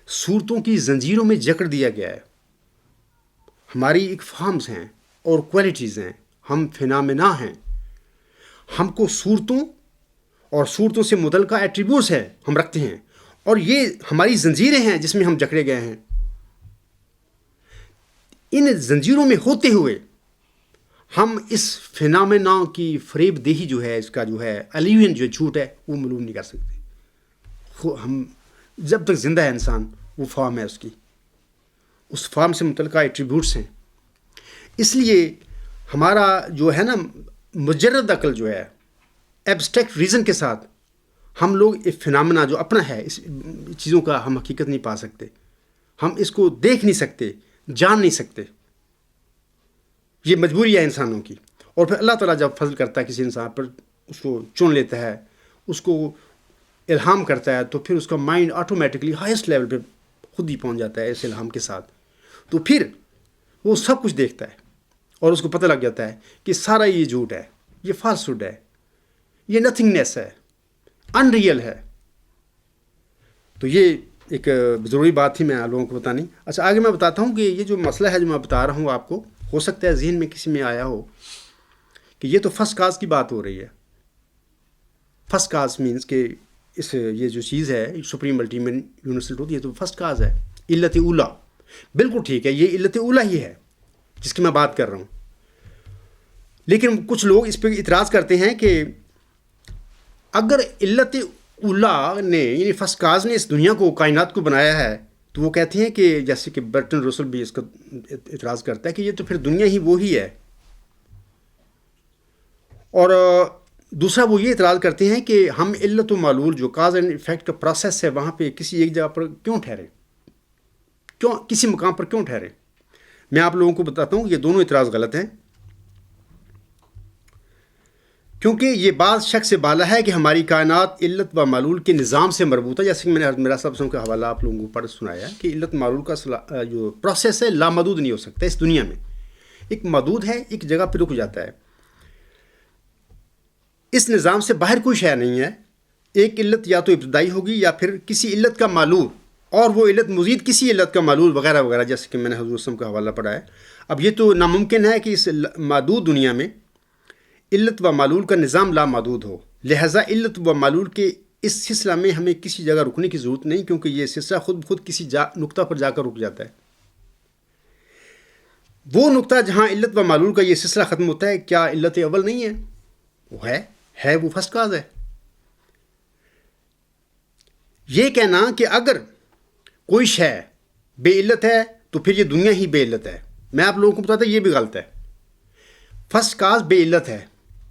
صورتوں کی زنجیروں میں جکڑ دیا گیا ہے. ہماری ایک فارمز ہیں اور کوالٹیز ہیں, ہم فینامنا ہیں. ہم کو صورتوں اور صورتوں سے متعلقہ ایٹریبیوٹس ہیں ہم رکھتے ہیں, اور یہ ہماری زنجیریں ہیں جس میں ہم جکڑے گئے ہیں. ان زنجیروں میں ہوتے ہوئے ہم اس فینامنا کی فریب دہی جو ہے, اس کا جو ہے ایلیوژن جو جھوٹ ہے, وہ معلوم نہیں کر سکتے. ہم جب تک زندہ ہے انسان, وہ فارم ہے اس کی, اس فارم سے متعلقہ ایٹریبیوٹس ہیں. اس لیے ہمارا جو ہے نا مجرد عقل جو ہے, ایبسٹریکٹ ریزن کے ساتھ ہم لوگ ایک فینامنا جو اپنا ہے, اس چیزوں کا ہم حقیقت نہیں پا سکتے. ہم اس کو دیکھ نہیں سکتے, جان نہیں سکتے. یہ مجبوری ہے انسانوں کی. اور پھر اللہ تعالیٰ جب فضل کرتا ہے کسی انسان پر, اس کو چن لیتا ہے, اس کو الہام کرتا ہے, تو پھر اس کا مائنڈ آٹومیٹکلی ہائیسٹ لیول پہ خود ہی پہنچ جاتا ہے اس الہام کے ساتھ. تو پھر وہ سب کچھ دیکھتا ہے اور اس کو پتہ لگ جاتا ہے کہ سارا یہ جھوٹ ہے, یہ فالسہڈ ہے, یہ نتھنگنیس ہے, انریل ہے. تو یہ ایک ضروری بات تھی میں آپ لوگوں کو بتانی. اچھا, آگے میں بتاتا ہوں کہ یہ جو مسئلہ ہے جو میں بتا رہا ہوں آپ کو, ہو سکتا ہے ذہن میں کسی میں آیا ہو کہ یہ تو فرسٹ کاز کی بات ہو رہی ہے. فرسٹ کاز مینس کہ یہ جو چیز ہے سپریم الٹیمیٹ یونیورسل ٹروتھ, یہ تو فرسٹ کاز ہے, علت اولا. بالکل ٹھیک ہے, یہ علت اولا ہی ہے جس کی میں بات کر رہا ہوں. لیکن کچھ لوگ اس پہ اعتراض کرتے ہیں کہ اگر علت اولا نے یعنی فرسٹ کاز نے اس دنیا کو, کائنات کو بنایا ہے, تو وہ کہتے ہیں کہ جیسے کہ برٹن رسل بھی اس کا اعتراض کرتا ہے کہ یہ تو پھر دنیا ہی وہی ہے. اور دوسرا وہ یہ اعتراض کرتے ہیں کہ ہم علت و معلول جو کاز اینڈ افیکٹ کا پروسیس ہے وہاں پہ کسی ایک جگہ پر کیوں ٹھہرے, کیوں کسی مقام پر کیوں ٹھہرے. میں آپ لوگوں کو بتاتا ہوں یہ دونوں اعتراض غلط ہیں, کیونکہ یہ بات شک سے بالا ہے کہ ہماری کائنات علت و معلول کے نظام سے مربوط ہے. جیسے کہ میں نے میرا سب کا حوالہ آپ لوگوں کو پڑھ سنایا کہ علت معلول کا جو پروسیس ہے لامحدود نہیں ہو سکتا اس دنیا میں. ایک محدود ہے, ایک جگہ پہ رک جاتا ہے. اس نظام سے باہر کوئی شے نہیں ہے. ایک علت یا تو ابتدائی ہوگی یا پھر کسی علت کا معلول, اور وہ علت مزید کسی علت کا معلول وغیرہ وغیرہ, جیسے کہ میں نے حضور وسلم کا حوالہ پڑھا ہے. اب یہ تو ناممکن ہے کہ اس محدود دنیا میں علت و معلول کا نظام لامحدود ہو. لہٰذا علت و معلول کے اس سلسلہ میں ہمیں کسی جگہ رکنے کی ضرورت نہیں, کیونکہ یہ سلسلہ خود کسی نقطہ پر جا کر رک جاتا ہے. وہ نقطہ جہاں علت و معلول کا یہ سلسلہ ختم ہوتا ہے, کیا علت اول نہیں ہے؟ وہ ہے وہ فسٹ کاز ہے۔ یہ کہنا کہ اگر کوئی شے بے علت ہے تو پھر یہ دنیا ہی بے علت ہے، میں آپ لوگوں کو بتاتا یہ بھی غلط ہے۔ فسٹ کاز بے علت ہے،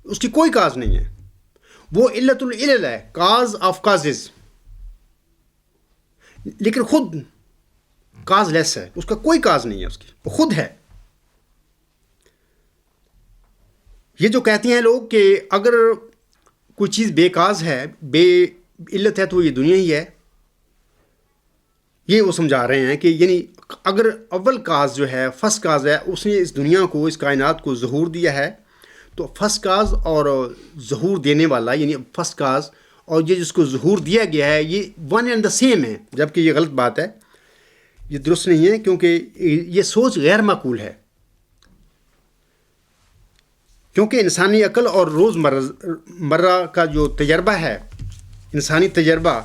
اس کی کوئی کاز نہیں ہے، وہ علت العلل ہے، کاز آف کازز، لیکن خود کاز لیس ہے، اس کا کوئی کاز نہیں ہے، اس کی وہ خود ہے۔ یہ جو کہتے ہیں لوگ کہ اگر کوئی چیز بے کاز ہے، بے علت ہے تو یہ دنیا ہی ہے، یہ وہ سمجھا رہے ہیں کہ یعنی اگر اول کاز جو ہے، فرسٹ کاز ہے، اس نے اس دنیا کو، اس کائنات کو ظہور دیا ہے، تو فرسٹ کاز اور ظہور دینے والا یعنی فرسٹ کاز اور یہ جس کو ظہور دیا گیا ہے یہ ون اینڈ دا سیم ہے، جبکہ یہ غلط بات ہے، یہ درست نہیں ہے، کیونکہ یہ سوچ غیر معقول ہے۔ کیونکہ انسانی عقل اور روز مرہ کا جو تجربہ ہے، انسانی تجربہ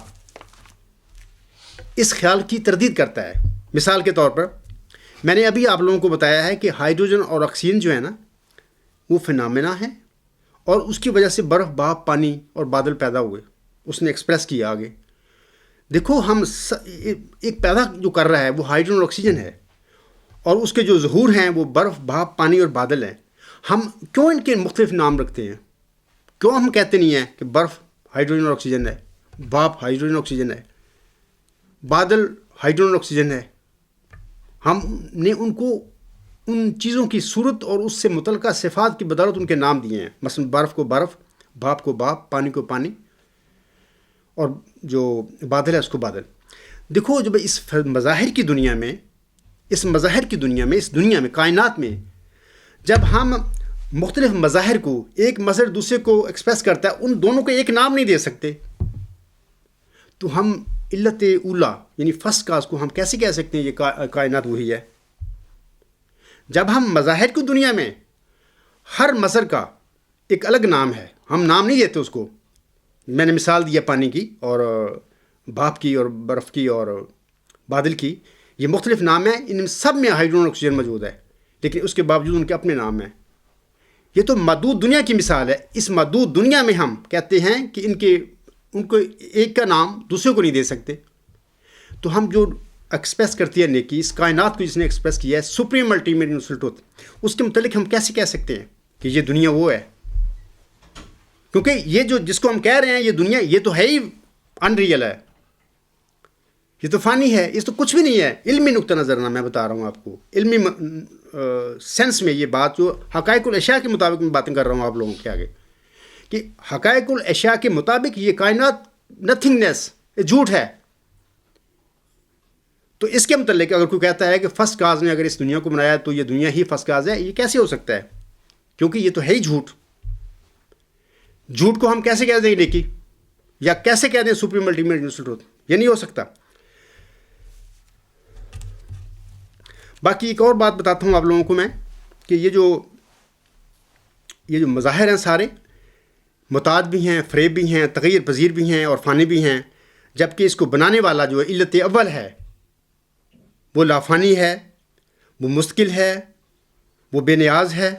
اس خیال کی تردید کرتا ہے۔ مثال کے طور پر میں نے ابھی آپ لوگوں کو بتایا ہے کہ ہائیڈروجن اور آکسیجن جو ہے نا وہ فینامنا ہے، اور اس کی وجہ سے برف، بھاپ، پانی اور بادل پیدا ہوئے، اس نے ایکسپریس کیا آگے۔ دیکھو ہم ایک پیدا جو کر رہا ہے وہ ہائیڈروجن اور آکسیجن ہے، اور اس کے جو ظہور ہیں وہ برف، بھاپ، پانی اور بادل ہیں۔ ہم کیوں ان کے مختلف نام رکھتے ہیں؟ کیوں ہم کہتے نہیں ہیں کہ برف ہائیڈروجن اور آکسیجن ہے، بھاپ ہائیڈروجن آکسیجن ہے، بادل ہائیڈروجن آکسیجن ہے؟ ہم نے ان کو ان چیزوں کی صورت اور اس سے متعلقہ صفات کی بدولت ان کے نام دیے ہیں، مثلا برف کو برف، بھاپ کو بھاپ، پانی کو پانی، اور جو بادل ہے اس کو بادل۔ دیکھو جب اس مظاہر کی دنیا میں، اس دنیا میں کائنات میں جب ہم مختلف مظاہر کو، ایک مظہر دوسرے کو ایکسپریس کرتا ہے، ان دونوں کو ایک نام نہیں دے سکتے، تو ہم علت اولا یعنی فرسٹ کاز کو ہم کیسے کہہ سکتے ہیں یہ کائنات وہی ہے؟ جب ہم مظاہر کی دنیا میں ہر مظہر کا ایک الگ نام ہے، ہم نام نہیں دیتے اس کو۔ میں نے مثال دیا پانی کی اور بھاپ کی اور برف کی اور بادل کی، یہ مختلف نام ہیں، ان سب میں ہائیڈروجن اور آکسیجن موجود ہے، لیکن اس کے باوجود ان کے اپنے نام ہیں۔ یہ تو محدود دنیا کی مثال ہے۔ اس محدود دنیا میں ہم کہتے ہیں کہ ان کو ایک کا نام دوسرے کو نہیں دے سکتے۔ تو ہم جو ایکسپریس کرتی ہے نیکی، اس کائنات کو جس نے ایکسپریس کیا ہے، سپریم الٹیمیٹ یونیورسل ٹروتھ، اس کے متعلق ہم کیسے کہہ سکتے ہیں کہ یہ دنیا وہ ہے؟ کیونکہ یہ جو جس کو ہم کہہ رہے ہیں یہ دنیا، یہ تو ہے ہی ان ریئل ہے، یہ تو فانی ہے، اس تو کچھ بھی نہیں ہے۔ علمی نقطہ نظر نہ میں بتا رہا ہوں آپ کو، علمی سینس میں یہ بات جو حقائق الاشیاء کے مطابق میں باتیں کر رہا ہوں آپ لوگوں کے آگے، کہ حقائق الاشیاء کے مطابق یہ کائنات نتھنگنیس، جھوٹ ہے۔ تو اس کے متعلق اگر کوئی کہتا ہے کہ فرسٹ کاز نے اگر اس دنیا کو بنایا تو یہ دنیا ہی فرسٹ کاز ہے، یہ کیسے ہو سکتا ہے؟ کیونکہ یہ تو ہے ہی جھوٹ۔ جھوٹ کو ہم کیسے کہہ دیں نیکی، یا کیسے کہہ دیں سپریم الٹیمیٹ یونیورسل ٹروتھ؟ یہ نہیں ہو سکتا۔ باقی ایک اور بات بتاتا ہوں آپ لوگوں کو میں، کہ یہ جو مظاہر ہیں سارے متعاد بھی ہیں، فریب بھی ہیں، تغیر پذیر بھی ہیں اور فانی بھی ہیں، جبکہ اس کو بنانے والا جو علت اول ہے وہ لافانی ہے، وہ مستقل ہے، وہ بے نیاز ہے۔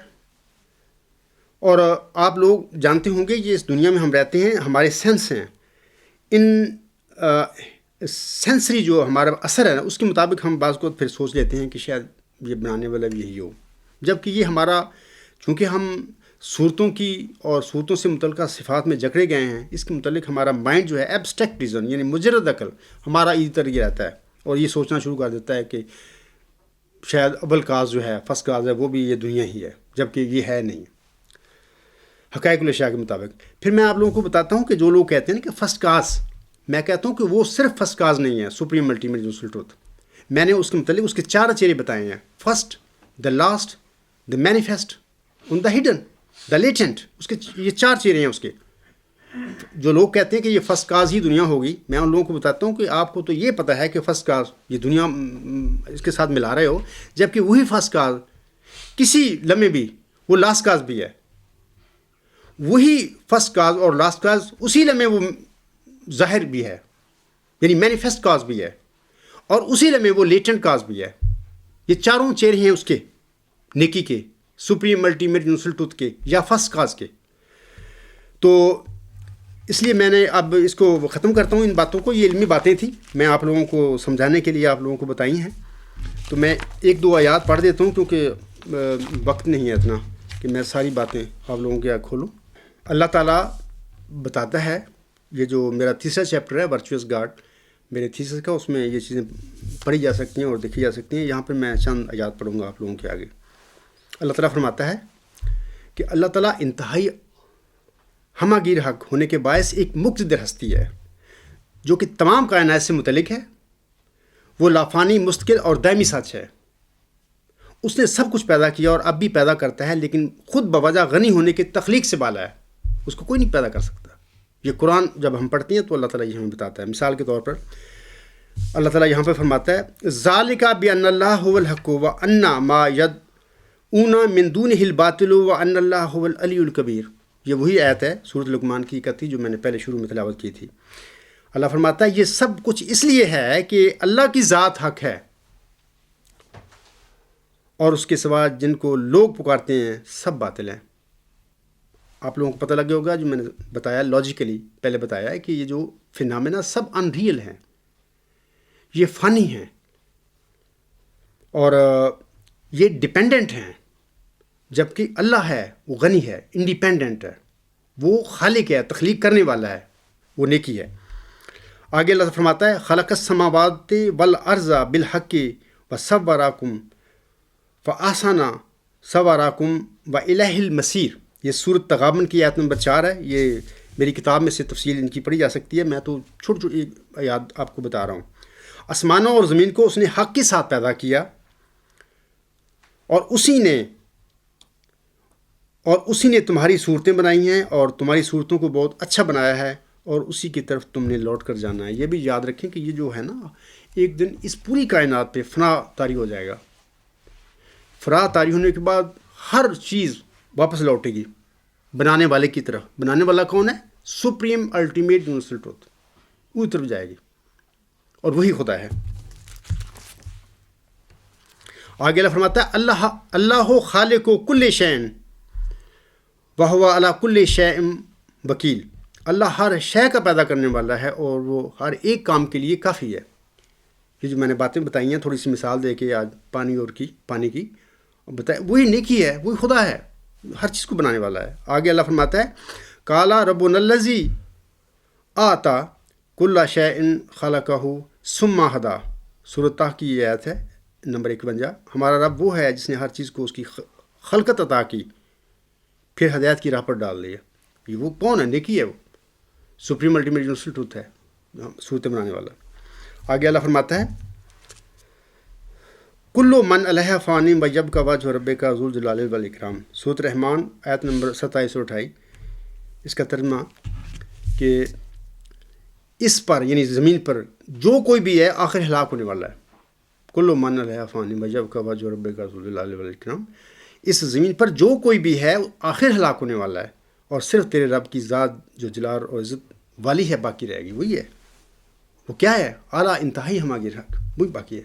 اور آپ لوگ جانتے ہوں گے یہ اس دنیا میں ہم رہتے ہیں، ہمارے سینس ہیں، ان سینسری جو ہمارا اثر ہے نا اس کے مطابق ہم بعض کو پھر سوچ لیتے ہیں کہ شاید یہ بنانے والا بھی یہی ہو، جبکہ یہ ہمارا، چونکہ ہم صورتوں کی اور صورتوں سے متعلقہ صفات میں جکڑے گئے ہیں، اس کے متعلق ہمارا مائنڈ جو ہے ایبسٹریکٹ ریزن یعنی مجرد عقل ہمارا اسی طرح یہ رہتا ہے، اور یہ سوچنا شروع کر دیتا ہے کہ شاید اول کاز جو ہے، فرسٹ کاز ہے، وہ بھی یہ دنیا ہی ہے، جبکہ یہ ہے نہیں حقائق الاشیاء کے مطابق۔ پھر میں آپ لوگوں کو بتاتا ہوں کہ جو لوگ کہتے ہیں کہ فرسٹ کاز، میں کہتا ہوں کہ وہ صرف فرسٹ کاز نہیں ہے، سپریم الٹیمیٹ یونیورسل ٹروتھ۔ میں نے اس کے متعلق اس کے 4 چہرے بتائے ہیں، first, the last, the manifest, in the hidden, the latent, اس کے یہ 4 چہرے ہیں اس کے۔ جو لوگ کہتے ہیں کہ یہ فرسٹ کاز ہی دنیا ہوگی، میں ان لوگوں کو بتاتا ہوں کہ آپ کو تو یہ پتہ ہے کہ فرسٹ کاز یہ دنیا اس کے ساتھ ملا رہے ہو، جبکہ وہی فرسٹ کاز کسی لمحے بھی وہ لاسٹ کاز بھی ہے، وہی فرسٹ کاز اور لاسٹ کاز اسی لمحے وہ ظاہر بھی ہے، یعنی مینیفیسٹ کاز بھی ہے، اور اسی لمحے وہ لیٹنٹ کاز بھی ہے۔ یہ 4 چہرے ہیں اس کے نیکی کے، سپریم الٹیمیٹ یونیورسل ٹروتھ کے یا فرسٹ کاز کے۔ تو اس لیے میں نے اب اس کو ختم کرتا ہوں. ان باتوں کو، یہ علمی باتیں تھیں، میں آپ لوگوں کو سمجھانے کے لیے آپ لوگوں کو بتائی ہیں. تو میں ایک دو آیات پڑھ دیتا ہوں، کیونکہ وقت نہیں ہے اتنا کہ میں ساری باتیں آپ لوگوں کے آگے کھولوں. اللہ تعالیٰ بتاتا ہے، یہ جو میرا تیسرا چیپٹر ہے ورچوئس گاڈ، میرے تھیسس کا، اس میں یہ چیزیں پڑھی جا سکتی ہیں اور دیکھی جا سکتی ہیں. یہاں پہ میں چند آیات پڑھوں گا آپ لوگوں کے آگے. اللہ تعالیٰ فرماتا ہے کہ اللہ تعالیٰ انتہائی ہمہ گیر حق ہونے کے باعث ایک مقتدر ہستی ہے جو کہ تمام کائنات سے متعلق ہے. وہ لافانی، مستقل اور دائمی سچ ہے. اس نے سب کچھ پیدا کیا اور اب بھی پیدا کرتا ہے، لیکن خود بوجہ غنی ہونے کے تخلیق سے بالا ہے. اس کو کوئی نہیں پیدا کر سکتا. یہ قرآن جب ہم پڑھتے ہیں تو اللہ تعالیٰ یہ ہمیں بتاتا ہے. مثال کے طور پر اللہ تعالیٰ یہاں پہ فرماتا ہے ذالک بان اللہ هو الحق وان ما يدعون من دونه الباطل وان اللہ هو العلی الکبیر. یہ وہی آیت ہے سورۃ لقمان کی 31 جو میں نے پہلے شروع میں تلاوت کی تھی. اللہ فرماتا ہے یہ سب کچھ اس لیے ہے کہ اللہ کی ذات حق ہے، اور اس کے سوا جن کو لوگ پکارتے ہیں سب باطل ہیں. آپ لوگوں کو پتہ لگ گیا ہوگا، جو میں نے بتایا لاجیکلی پہلے بتایا ہے کہ یہ جو فینامنا سب ان ریئل ہیں، یہ فانی ہیں، اور یہ ڈپینڈنٹ ہیں. جبکہ اللہ ہے وہ غنی ہے، انڈیپینڈنٹ ہے، وہ خالق ہے، تخلیق کرنے والا ہے، وہ نیکی ہے. آگے اللہ فرماتا ہے خلق السماوات والارض بالحق وصوراکم فاحسن صوراکم والہ المصیر. یہ سورۃ تغابن کی آیت نمبر 4 ہے. یہ میری کتاب میں سے تفصیل ان کی پڑھی جا سکتی ہے، میں تو چھوٹی چھوٹی آیات آپ کو بتا رہا ہوں. آسمانوں اور زمین کو اس نے حق کے ساتھ پیدا کیا، اور اسی نے تمہاری صورتیں بنائی ہیں اور تمہاری صورتوں کو بہت اچھا بنایا ہے، اور اسی کی طرف تم نے لوٹ کر جانا ہے. یہ بھی یاد رکھیں کہ یہ جو ہے نا، ایک دن اس پوری کائنات پہ فنا طاری ہو جائے گا. فنا طاری ہونے کے بعد ہر چیز واپس لوٹے گی بنانے والے کی طرف. بنانے والا کون ہے؟ سپریم الٹیمیٹ یونیورسل ٹروتھ، وہی طرف جائے گی، اور وہی خدا ہے. آگے اللہ فرماتا ہے اللہ خالق کل شیء وہو علی کل شیء وکیل. اللہ ہر شے کا پیدا کرنے والا ہے اور وہ ہر ایک کام کے لیے کافی ہے. یہ جو میں نے باتیں بتائی ہیں تھوڑی سی مثال دے کے آج پانی کی بتایا، وہی نیکی ہے، وہی خدا ہے، ہر چیز کو بنانے والا ہے. آگے اللہ فرماتا ہے کالا ربنا الذی آتا کل شیء خلقہ ثم ہدی. سورۃ طہ کی یہ آیت ہے نمبر 51. ہمارا رب وہ ہے جس نے ہر چیز کو اس کی خلقت عطا کی، پھر ہدایت کی راہ پر ڈال دیا. یہ وہ کون ہے؟ نیکی ہے، وہ سپریم الٹیمیٹ یونیورسل ٹروتھ ہے، صورتیں بنانے والا. آگے اللہ فرماتا ہے کلو من علیہ فانی ویبقی وجہ ربک ذو الجلال والاکرام. سورۃ رحمان آیت نمبر 27 اور 28. اس کا ترجمہ کہ اس پر یعنی زمین پر جو کوئی بھی ہے آخر ہلاک ہونے والا ہے. کلو من علیہ فانی ویبقی وجہ ربک ذو الجلال والاکرام. اس زمین پر جو کوئی بھی ہے آخر ہلاک ہونے والا ہے، اور صرف تیرے رب کی ذات جو جلال اور عزت والی ہے باقی رہے گی. وہی ہے، وہ کیا ہے؟ اعلیٰ انتہائی ہمہ گیر حق، وہی باقی ہے،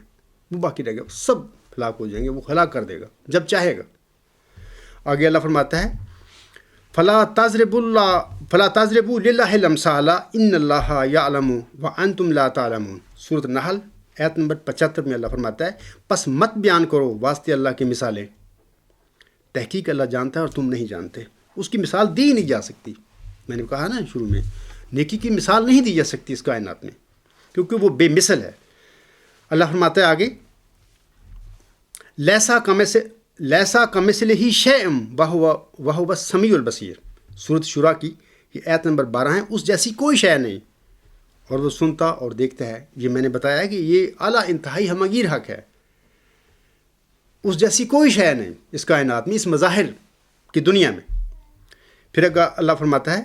وہ باقی رہے گا. سب ہلاک ہو جائیں گے، وہ ہلاک کر دے گا جب چاہے گا. آگے اللہ فرماتا ہے فلا تضربوا للہ الامثال ان اللہ یعلم وانتم لا تعلمون. سورۃ النحل آیت نمبر 75 میں اللہ فرماتا ہے پس مت بیان کرو واسطے اللہ کی مثالیں، تحقیق اللہ جانتا ہے اور تم نہیں جانتے. اس کی مثال دی نہیں جا سکتی. میں نے کہا نا شروع میں، نیکی کی مثال نہیں دی جا سکتی اس کائنات میں، کیونکہ وہ بے مثل ہے. اللہ فرماتا ہے آگے لیسا کمثلہ شیء وہو السمیع البصیر. سورۃ شورا کی یہ آیت نمبر 12 ہے. اس جیسی کوئی شے نہیں اور وہ سنتا اور دیکھتا ہے. یہ میں نے بتایا کہ یہ اعلیٰ انتہائی ہمہ گیر حق ہے. اس جیسی کوئی شے نہیں اس کائنات میں، اس مظاہر کی دنیا میں. پھر اللہ فرماتا ہے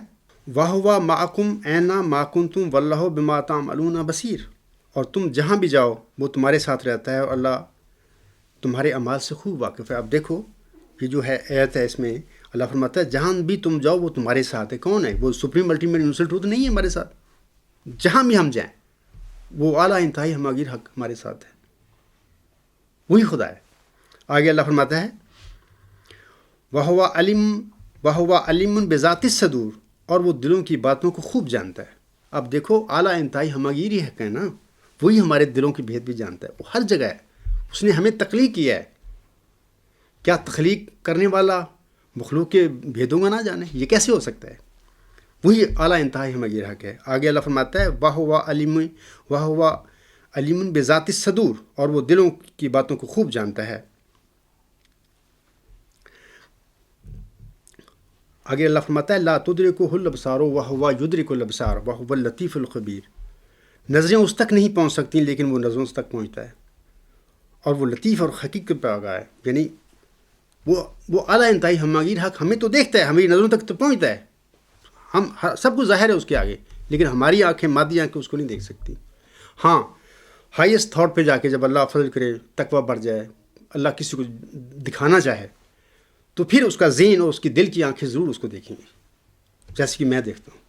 وَهُوَ مَعَكُمْ أَيْنَ مَا كُنْتُمْ وَاللَّهُ بِمَا تَعْمَلُونَ بَصِيرٌ. اور تم جہاں بھی جاؤ وہ تمہارے ساتھ رہتا ہے، اور اللہ تمہارے اعمال سے خوب واقف ہے. اب دیکھو یہ جو ہے آیت ہے، اس میں اللہ فرماتا ہے جہاں بھی تم جاؤ وہ تمہارے ساتھ ہے. کون ہے؟ وہ سپریم الٹیمیٹ یونیورسل ٹروتھ نہیں ہے ہمارے ساتھ. جہاں بھی ہم جائیں وہ اعلیٰ انتہائی ہمہ گیر حق ہمارے ساتھ ہے، وہی خدا ہے. آگے اللہ فرماتا ہے وَهُوَ عَلِيمٌ بِذَاتِ الصُّدُورِ اور وہ دلوں کی باتوں کو خوب جانتا ہے. اب دیکھو اعلیٰ انتہائی ہماگیری ہے کہ نا، وہی ہمارے دلوں کی بھید بھی جانتا ہے. وہ ہر جگہ ہے. اس نے ہمیں تخلیق کیا ہے. کیا تخلیق کرنے والا مخلوق کے بھیدوں کا نہ جانے؟ یہ کیسے ہو سکتا ہے؟ وہی اعلیٰ انتہائی ہماگیر حق ہے. آگے اللہ فرماتا ہے واہ ہوا علیم بذات الصدور، اور وہ دلوں کی باتوں کو خوب جانتا ہے. آگے اللہ فرماتا ہے لا تدرکہ الابصار وہو یدرک الابصار وہو اللطیف الخبیر. نظریں اس تک نہیں پہنچ سکتی لیکن وہ نظروں تک پہنچتا ہے، اور وہ لطیف اور حقیقت پہ آگاہ ہے. یعنی وہ اعلیٰ انتہائی ہماگیر حق ہمیں تو دیکھتا ہے، ہماری نظروں تک تو پہنچتا ہے. ہم سب کچھ ظاہر ہے اس کے آگے، لیکن ہماری آنکھیں، مادی آنکھیں اس کو نہیں دیکھ سکتی. ہاں، ہائیسٹ تھاٹ پہ جا کے جب اللہ فضل کرے، تقویٰ بڑھ جائے، اللہ کسی کو دکھانا چاہے، تو پھر اس کا ذہن اور اس کی دل کی آنکھیں ضرور اس کو دیکھیں گی، جیسے کہ میں دیکھتا ہوں.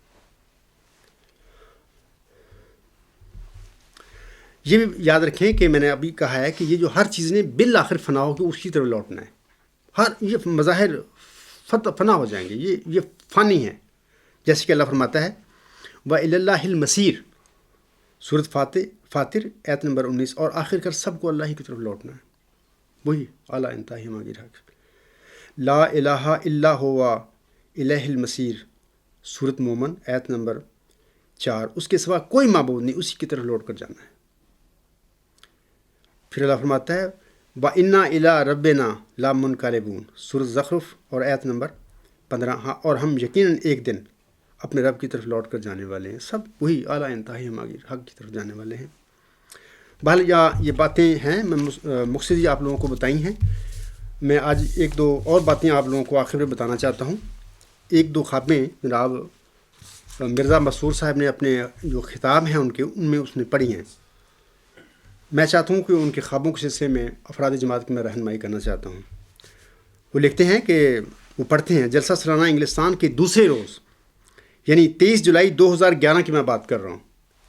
یہ بھی یاد رکھیں کہ میں نے ابھی کہا ہے کہ یہ جو ہر چیز نے بالآخر فنا ہو کے اسی طرف لوٹنا ہے. یہ مظاہر فنا ہو جائیں گے، یہ فانی ہیں. جیسے کہ اللہ فرماتا ہے وَإِلَى اللَّهِ الْمَصِيرُ، سورۃ فاطر آیت نمبر 19. اور آخر کر سب کو اللہ ہی کی طرف لوٹنا ہے. وہی اعلیٰ انتہائی ہماگیر حق. لا الہ الا ہوا الیہ المصیر، سورۃ مومن آیت نمبر 4. اس کے سوا کوئی معبود نہیں، اسی کی طرف لوٹ کر جانا ہے. پھر اللہ فرماتا ہے وَإِنَّا إِلَىٰ رَبِّنَا لَمُنْقَلِبُونَ، سورۃ زخرف اور آیت نمبر 15. ہاں، اور ہم یقیناً ایک دن اپنے رب کی طرف لوٹ کر جانے والے ہیں. سب وہی اعلیٰ انتہائی ہماگیر حق کی طرف جانے والے ہیں. بہرحال یہ باتیں ہیں، میں مختصر آپ لوگوں کو بتائی ہیں. میں آج ایک دو اور باتیں آپ لوگوں کو آخر میں بتانا چاہتا ہوں. ایک دو خوابیں جناب مرزا مسرور صاحب نے اپنے جو خطاب ہیں ان میں اس نے پڑھی ہیں. میں چاہتا ہوں کہ ان کے خوابوں کے سلسلے میں افراد جماعت کی میں رہنمائی کرنا چاہتا ہوں. وہ لکھتے ہیں کہ وہ پڑھتے ہیں جلسہ سالانہ انگلستان کے دوسرے روز، یعنی 23 جولائی 2011 کی میں بات کر رہا ہوں،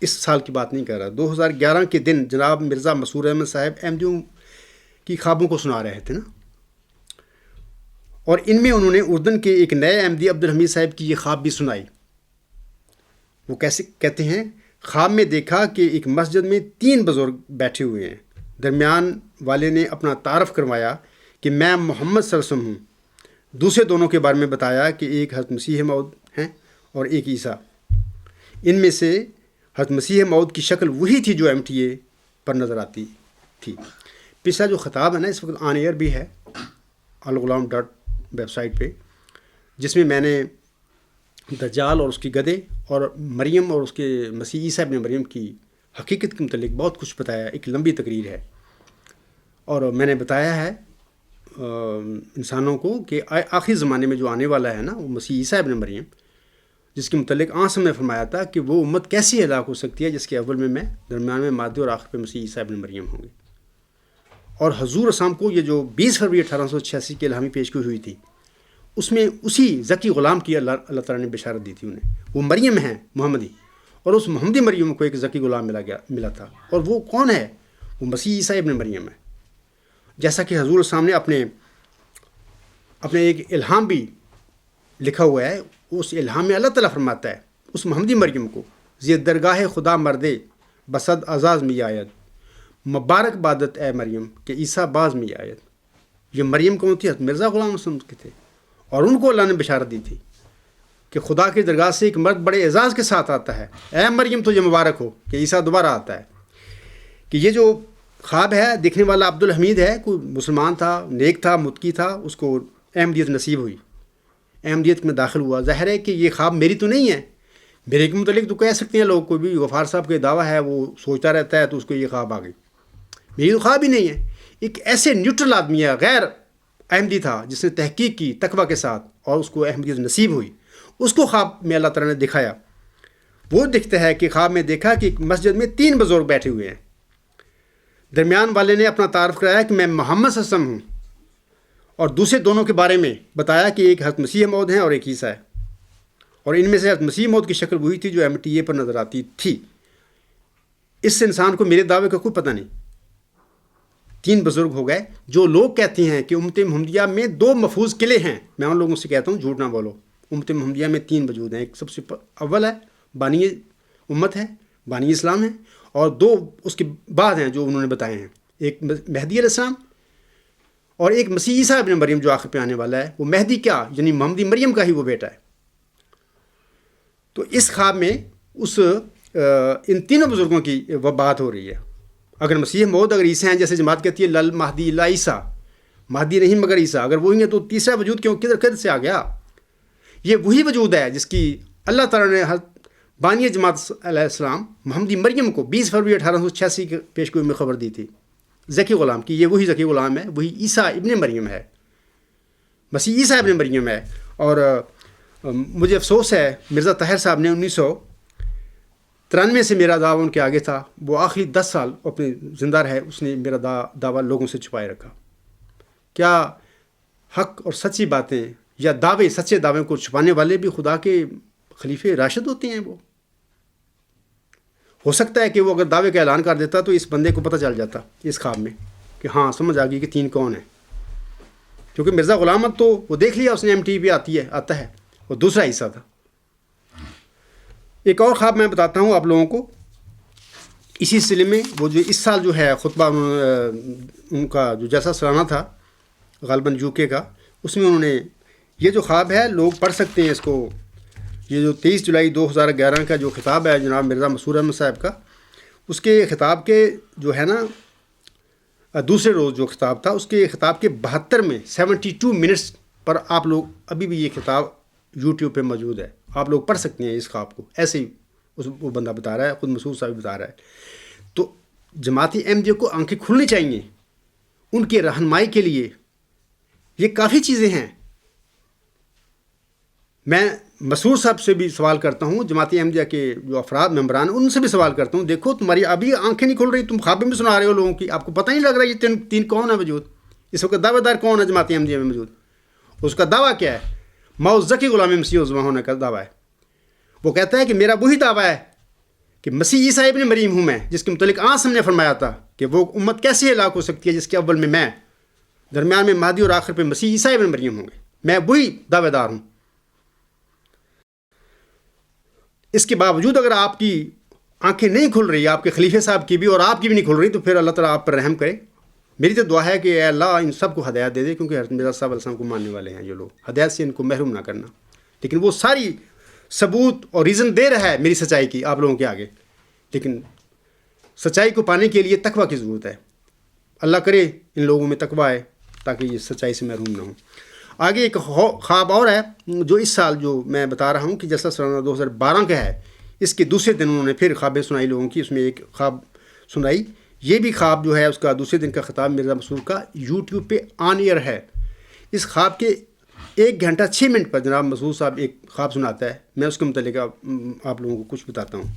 اس سال کی بات نہیں کر رہا. 2011 کے دن جناب مرزا مسرور احمد صاحب احمدیوں کی خوابوں کو سنا رہے تھے نا، اور ان میں انہوں نے اردن کے ایک نئے احمدی عبدالحمید صاحب کی یہ خواب بھی سنائی. وہ کیسے کہتے ہیں، خواب میں دیکھا کہ ایک مسجد میں 3 بزرگ بیٹھے ہوئے ہیں. درمیان والے نے اپنا تعارف کروایا کہ میں محمد صلی اللہ علیہ وسلم ہوں. دوسرے دونوں کے بارے میں بتایا کہ ایک حضرت مسیح موعود ہیں اور ایک عیسیٰ. ان میں سے حضرت مسیح موعود کی شکل وہی تھی جو MTA پر نظر آتی تھی. پچھلا جو خطاب ہے نا اس وقت آن ایئر بھی ہے الغلام ویب سائٹ پہ، جس میں میں نے دجال اور اس کی گدھے اور مریم اور اس کے مسیح عیسیٰ ابن مریم کی حقیقت کے متعلق بہت کچھ بتایا. ایک لمبی تقریر ہے، اور میں نے بتایا ہے انسانوں کو کہ آخری زمانے میں جو آنے والا ہے نا وہ مسیح عیسیٰ ابن مریم، جس کے متعلق آنسم نے فرمایا تھا کہ وہ امت کیسی ہلاک ہو سکتی ہے جس کے اول میں درمیان میں مادے اور آخر پہ مسیح عیسیٰ ابن مریم ہوں گے. اور حضور اسلام کو یہ جو 20 فروری 1886 کی الہامی پیشگوئی ہوئی تھی، اس میں اسی ذکی غلام کی اللہ تعالیٰ نے بشارت دی تھی انہیں. وہ مریم ہیں محمدی، اور اس محمدی مریم کو ایک ذکی غلام ملا تھا. اور وہ کون ہے؟ وہ مسیح عیسیٰ ابن مریم ہے. جیسا کہ حضور اسلام نے اپنے ایک الہام بھی لکھا ہوا ہے. اس الہام میں اللہ تعالیٰ فرماتا ہے اس محمدی مریم کو زی درگاہ خدا مردے بسد اعزاز می آید، مبارک بادت اے مریم کہ عیسیٰ باز می آید. یہ مریم کون تھی؟ حضرت مرزا غلام مسلم کے تھے، اور ان کو اللہ نے بشارت دی تھی کہ خدا کی درگاہ سے ایک مرد بڑے اعزاز کے ساتھ آتا ہے. اے مریم تجھے مبارک ہو کہ عیسیٰ دوبارہ آتا ہے. کہ یہ جو خواب ہے دیکھنے والا عبدالحمید ہے، کوئی مسلمان تھا، نیک تھا، متقی تھا، اس کو احمدیت نصیب ہوئی، احمدیت میں داخل ہوا. ظاہر ہے کہ یہ خواب میری تو نہیں ہے، میرے کے متعلق تو کہہ سکتے ہیں لوگ، کوئی بھی غفار صاحب کا دعویٰ ہے وہ سوچتا رہتا ہے تو اس کو یہ خواب آ گئی. میری تو خواب ہی نہیں ہے. ایک ایسے نیوٹرل آدمی ہے، غیر احمدی تھا، جس نے تحقیق کی تقویٰ کے ساتھ اور اس کو احمدیت نصیب ہوئی. اس کو خواب میں اللہ تعالیٰ نے دکھایا. وہ دکھتا ہے کہ خواب میں دیکھا کہ ایک مسجد میں 3 بزرگ بیٹھے ہوئے ہیں. درمیان والے نے اپنا تعارف کرایا کہ میں محمد صلی اللہ علیہ وسلم ہوں، اور دوسرے دونوں کے بارے میں بتایا کہ ایک حضرت مسیح موعود ہیں اور ایک عیسیٰ ہے. اور ان میں سے حضرت مسیح موعود کی شکل وہی تھی جو MTA پر نظر آتی تھی. اس انسان کو میرے دعوے کا کوئی پتہ نہیں. 3 بزرگ ہو گئے. جو لوگ کہتے ہیں کہ امت محمدیہ میں 2 محفوظ قلعے ہیں، میں ان لوگوں سے کہتا ہوں جھوٹ نہ بولو. امت محمدیہ میں 3 وجود ہیں. ایک سب سے اول ہے، بانی امت ہے، بانی اسلام ہے، اور 2 اس کے بعد ہیں جو انہوں نے بتائے ہیں. ایک مہدی علیہ السلام اور ایک مسیح عیسیٰ ابن مریم جو آخر پہ آنے والا ہے. وہ مہدی کیا، یعنی محمدی مریم کا ہی وہ بیٹا ہے. تو اس خواب میں ان تینوں بزرگوں کی وہ بات ہو رہی ہے. اگر مسیح موعود اگر عیسیٰ ہیں، جیسے جماعت کہتی ہے لل مہدی الا عیسیٰ، مہدی نہیں مگر عیسیٰ، اگر وہی ہیں تو تیسرا وجود کیوں کدھر سے آ گیا؟ یہ وہی وجود ہے جس کی اللہ تعالیٰ نے بانی جماعت علیہ السلام محمدی مریم کو 20 فروری 1886 کے پیشگوئی میں خبر دی تھی ذکی غلام کی. یہ وہی ذکی غلام ہے، وہی عیسیٰ ابن مریم ہے، مسیح عیسیٰ ابن مریم ہے. اور مجھے افسوس ہے مرزا طاہر صاحب نے 1993 سے میرا دعویٰ ان کے آگے تھا. وہ آخری 10 سال اپنے زندہ رہے، اس نے میرا دعویٰ لوگوں سے چھپائے رکھا. کیا حق اور سچی باتیں یا دعوے، سچے دعوے کو چھپانے والے بھی خدا کے خلیفے راشد ہوتے ہیں؟ وہ ہو سکتا ہے کہ وہ اگر دعوے کا اعلان کر دیتا تو اس بندے کو پتہ چل جاتا اس خواب میں کہ ہاں سمجھ آ گئی کہ 3 کون ہیں. کیونکہ مرزا غلام احمد تو وہ دیکھ لیا اس نے MTV پہ آتا ہے، وہ دوسرا حصہ تھا. ایک اور خواب میں بتاتا ہوں آپ لوگوں کو اسی سلسلے میں. وہ جو اس سال جو ہے خطبہ ان کا جو جیسا سالانہ تھا غالباً UK کا، اس میں انہوں نے یہ جو خواب ہے لوگ پڑھ سکتے ہیں اس کو. یہ جو 23 جولائی 2011 کا جو خطاب ہے جناب مرزا مسرور احمد صاحب کا، اس کے خطاب کے جو ہے نا دوسرے روز جو خطاب تھا، اس کے خطاب کے 72 میں 72 منٹس پر آپ لوگ ابھی بھی یہ خطاب YouTube پہ موجود ہے. آپ لوگ پڑھ سکتے ہیں اس خواب کو. ایسے ہی وہ بندہ بتا رہا ہے، خود مسعود صاحب بتا رہا ہے. تو جماعتی احمدیہ کو آنکھیں کھلنی چاہیے ان کی رہنمائی کے لیے. یہ کافی چیزیں ہیں. میں مسعود صاحب سے بھی سوال کرتا ہوں، جماعتی احمدیہ کے جو افراد ممبران ہیں ان سے بھی سوال کرتا ہوں، دیکھو تمہاری ابھی آنکھیں نہیں کھل رہی، تم خواب میں سنا رہے ہو لوگوں کی، آپ کو پتہ نہیں لگ رہا یہ 3 کون ہے موجود. اس وقت دعوے دار کون ہے جماعتی احمدیہ میں موجود؟ اس کا دعویٰ کیا ہے؟ موعود ذکی غلام مسیح عظمیٰ ہونے کا دعویٰ ہے. وہ کہتا ہے کہ میرا وہی دعویٰ ہے کہ مسیح عیسیٰ ابن مریم ہوں میں، جس کے متعلق ہم نے فرمایا تھا کہ وہ امت کیسے ہلاک ہو سکتی ہے جس کے اول میں درمیان میں مہدی اور آخر پہ مسیح عیسیٰ ابن مریم ہوں گے. میں وہی دعوے دار ہوں. اس کے باوجود اگر آپ کی آنکھیں نہیں کھل رہی، آپ کے خلیفہ صاحب کی بھی اور آپ کی بھی نہیں کھل رہی، تو پھر اللہ تعالیٰ آپ پر رحم کرے. میری تو دعا ہے کہ اے اللہ ان سب کو ہدایت دے دے، کیونکہ حضرت مرزا صاحب علیہ السلام کو ماننے والے ہیں جو لوگ، ہدایت سے ان کو محروم نہ کرنا. لیکن وہ ساری ثبوت اور ریزن دے رہا ہے میری سچائی کی آپ لوگوں کے آگے. لیکن سچائی کو پانے کے لیے تقویٰ کی ضرورت ہے. اللہ کرے ان لوگوں میں تقویٰ ہے تاکہ یہ سچائی سے محروم نہ ہوں. آگے ایک خواب اور ہے جو اس سال جو میں بتا رہا ہوں کہ جلسہ سالانہ 2012 کا ہے، اس کے دوسرے دن انہوں نے پھر خوابیں سنائی لوگوں کی. اس میں ایک خواب سنائی. یہ بھی خواب جو ہے اس کا دوسرے دن کا خطاب مرزا مسرور کا YouTube پہ آن ایئر ہے. اس خواب کے 1 گھنٹہ 6 منٹ پر جناب مسعود صاحب ایک خواب سناتا ہے. میں اس کے متعلق آپ لوگوں کو کچھ بتاتا ہوں.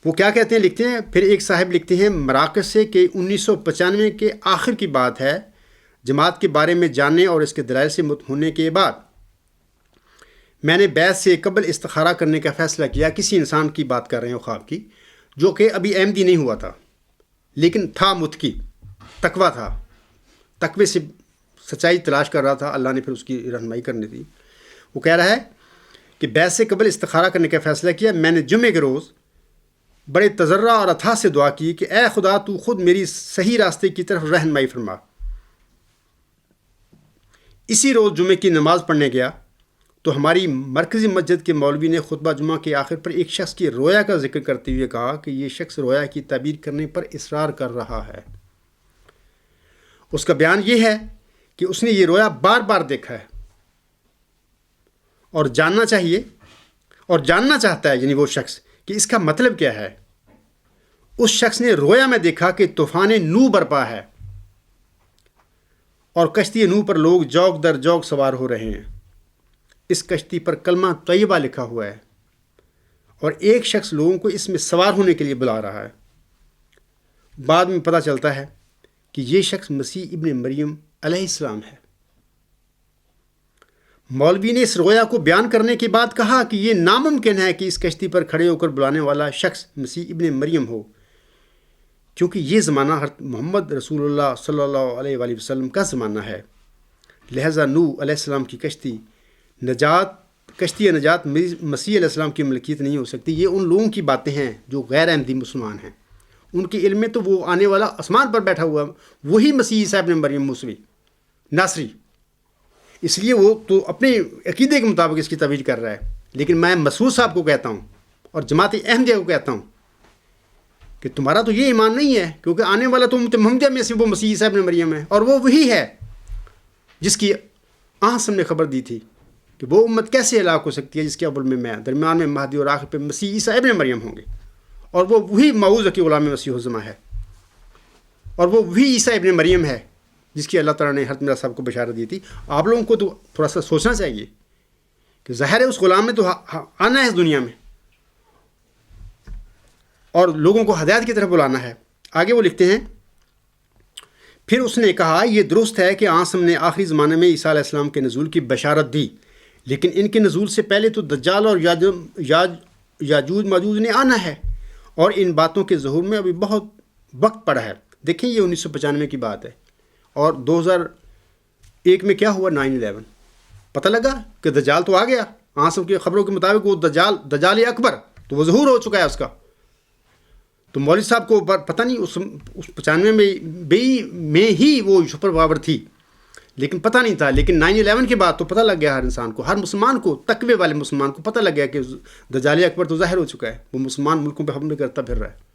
وہ کیا کہتے ہیں، لکھتے ہیں، پھر ایک صاحب لکھتے ہیں مراکز سے کہ 1995 کے آخر کی بات ہے. جماعت کے بارے میں جاننے اور اس کے دلائل سے مطمئن ہونے کے بعد میں نے بیعت سے قبل استخارہ کرنے کا فیصلہ کیا. کسی انسان کی بات کر رہے ہیں خواب کی، جو کہ ابھی احمدی نہیں ہوا تھا لیکن تھا متقی، تقویٰ تھا، تقوی سے سچائی تلاش کر رہا تھا. اللہ نے پھر اس کی رہنمائی کرنی تھی. وہ کہہ رہا ہے کہ بیعت سے قبل استخارہ کرنے کا فیصلہ کیا. میں نے جمعے کے روز بڑے تضرع اور اتھا سے دعا کی کہ اے خدا تو خود میری صحیح راستے کی طرف رہنمائی فرما. اسی روز جمعے کی نماز پڑھنے گیا تو ہماری مرکزی مسجد کے مولوی نے خطبہ جمعہ کے آخر پر ایک شخص کی رویا کا ذکر کرتے ہوئے کہا کہ یہ شخص رویا کی تعبیر کرنے پر اصرار کر رہا ہے. اس کا بیان یہ ہے کہ اس نے یہ رویا بار بار دیکھا ہے اور جاننا چاہتا ہے یعنی وہ شخص کہ اس کا مطلب کیا ہے. اس شخص نے رویا میں دیکھا کہ طوفان نوح برپا ہے اور کشتی نوح پر لوگ جوگ در جوگ سوار ہو رہے ہیں. اس کشتی پر کلمہ طیبہ لکھا ہوا ہے اور ایک شخص لوگوں کو اس میں سوار ہونے کے لیے بلا رہا ہے. بعد میں پتہ چلتا ہے کہ یہ شخص مسیح ابن مریم علیہ السلام ہے. مولوی نے اس رویا کو بیان کرنے کے بعد کہا کہ یہ ناممکن ہے کہ اس کشتی پر کھڑے ہو کر بلانے والا شخص مسیح ابن مریم ہو، کیونکہ یہ زمانہ حضرت محمد رسول اللہ صلی اللہ علیہ وآلہ وسلم کا زمانہ ہے. لہذا نوح علیہ السلام کی کشتی نجات کشتی نجات مسیح علیہ السلام کی ملکیت نہیں ہو سکتی. یہ ان لوگوں کی باتیں ہیں جو غیر احمدی مسلمان ہیں. ان کے علم میں تو وہ آنے والا آسمان پر بیٹھا ہوا وہی مسیح عیسیٰ ابن مریم موسوی ناصری. اس لیے وہ تو اپنے عقیدے کے مطابق اس کی تعبیر کر رہا ہے. لیکن میں مسعود صاحب کو کہتا ہوں اور جماعت احمدیہ کو کہتا ہوں کہ تمہارا تو یہ ایمان نہیں ہے, کیونکہ آنے والا تو امت محمدیہ میں سے وہ مسیح عیسیٰ ابن مریم ہے, اور وہ وہی ہے جس کی آسم نے خبر دی تھی کہ وہ امت کیسے ہلاک ہو سکتی ہے جس کے اول میں درمیان میں مہدی اور آخر پہ مسیح عیسیٰ ابن مریم ہوں گے, اور وہ وہی موعود کی غلام مسیح الزماں ہے, اور وہ وہی عیسیٰ ابن مریم ہے جس کی اللہ تعالیٰ نے حضرت مرزا صاحب کو بشارت دی تھی. آپ لوگوں کو تو تھوڑا سا سوچنا چاہیے کہ ظاہر ہے اس غلام نے تو آنا ہے اس دنیا میں اور لوگوں کو ہدایت کی طرف بلانا ہے. آگے وہ لکھتے ہیں, پھر اس نے کہا یہ درست ہے کہ آسم نے آخری زمانے میں عیسیٰ علیہ السلام کے نزول کی بشارت دی, لیکن ان کے نزول سے پہلے تو دجال اور یاجوج ماجوج نے آنا ہے, اور ان باتوں کے ظہور میں ابھی بہت وقت پڑا ہے. دیکھیں یہ 1995 کی بات ہے, اور 2001 میں کیا ہوا 9/11 پتہ لگا کہ دجال تو آ گیا. آسم کی خبروں کے مطابق وہ دجال اکبر تو وہ ظہور ہو چکا ہے اس کا. تو مولوی صاحب کو پتہ نہیں اس 95 میں ہی وہ سپر پاور تھی, لیکن پتہ نہیں تھا. لیکن 9/11 کے بعد تو پتہ لگ گیا ہر انسان کو, ہر مسلمان کو, تقوی والے مسلمان کو پتہ لگ گیا کہ دجال اکبر تو ظاہر ہو چکا ہے, وہ مسلمان ملکوں پہ حملے کرتا پھر رہا ہے.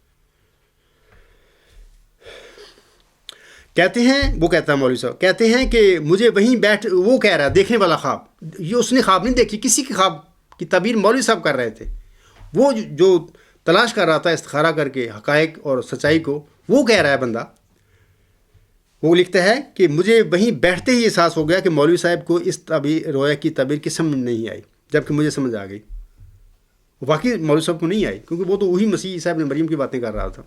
کہتے ہیں, وہ کہتا ہے مولوی صاحب کہتے ہیں کہ مجھے وہیں وہ کہہ رہا ہے دیکھنے والا خواب, یہ اس نے خواب نہیں دیکھی, کسی کے خواب کی تعبیر مولوی صاحب کر رہے تھے. وہ جو تلاش کر رہا تھا استخارہ کر کے حقائق اور سچائی کو, وہ کہہ رہا ہے بندہ. وہ لکھتا ہے کہ مجھے وہیں بیٹھتے ہی احساس ہو گیا کہ مولوی صاحب کو اس رویا کی تعبیر کی سمجھ نہیں آئی, جبکہ مجھے سمجھ آ گئی. واقعی مولوی صاحب کو نہیں آئی, کیونکہ وہ تو وہی مسیح عیسیٰ ابن مریم کی باتیں کر رہا تھا.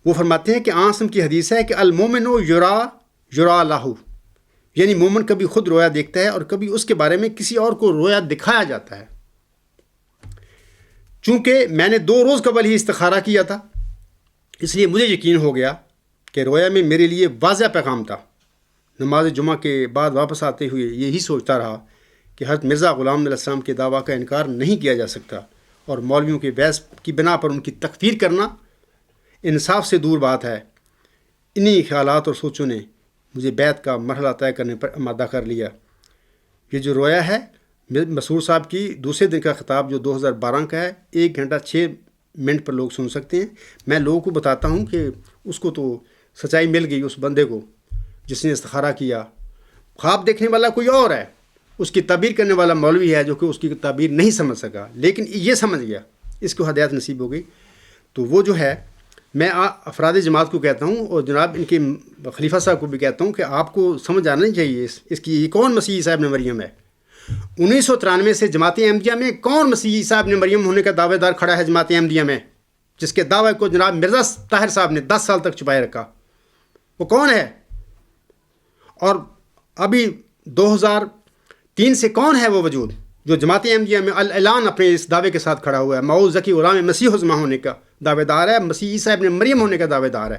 وہ فرماتے ہیں کہ آسم کی حدیث ہے کہ المومن یرا لہ, یعنی مومن کبھی خود رویا دیکھتا ہے اور کبھی اس کے بارے میں کسی اور کو رویا دکھایا جاتا ہے. چونکہ میں نے 2 روز قبل ہی استخارہ کیا تھا, اس لیے مجھے یقین ہو گیا کہ رویا میں میرے لیے واضح پیغام تھا. نماز جمعہ کے بعد واپس آتے ہوئے یہی سوچتا رہا کہ حضرت مرزا غلام علیہ السلام کے دعویٰ کا انکار نہیں کیا جا سکتا, اور مولویوں کے بحث کی بنا پر ان کی تکفیر کرنا انصاف سے دور بات ہے. انہی خیالات اور سوچوں نے مجھے بیعت کا مرحلہ طے کرنے پر آمادہ کر لیا. یہ جو رویا ہے مسعود صاحب کی دوسرے دن کا خطاب جو 2012 کا ہے, 1 گھنٹہ 6 منٹ پر لوگ سن سکتے ہیں. میں لوگوں کو بتاتا ہوں کہ اس کو تو سچائی مل گئی, اس بندے کو جس نے استخارہ کیا. خواب دیکھنے والا کوئی اور ہے, اس کی تعبیر کرنے والا مولوی ہے جو کہ اس کی تعبیر نہیں سمجھ سکا, لیکن یہ سمجھ گیا, اس کو ہدایت نصیب ہو گئی. تو وہ جو ہے, میں افراد جماعت کو کہتا ہوں اور جناب ان کے خلیفہ صاحب کو بھی کہتا ہوں کہ آپ کو سمجھ آنا چاہیے اس کی یہ کون مسیح عیسیٰ ابن مریم ہے. 1993 سے جماعت احمدیہ میں کون مسیح عیسیٰ ابن مریم ہونے کا دعوے دار کھڑا ہے جماعت احمدیہ میں, جس کے دعوے کو جناب مرزا طاہر صاحب نے 10 سال تک چھپائے رکھا؟ وہ کون ہے؟ اور ابھی 2003 سے کون ہے وہ وجود جو جماعت احمدیہ میں اعلان اپنے اس دعوے کے ساتھ کھڑا ہوا ہے, موعود ذکی غلام مسیح الزماں ہونے کا دعوے دار ہے, مسیح عیسیٰ ابن مریم ہونے کا دعوے دار ہے.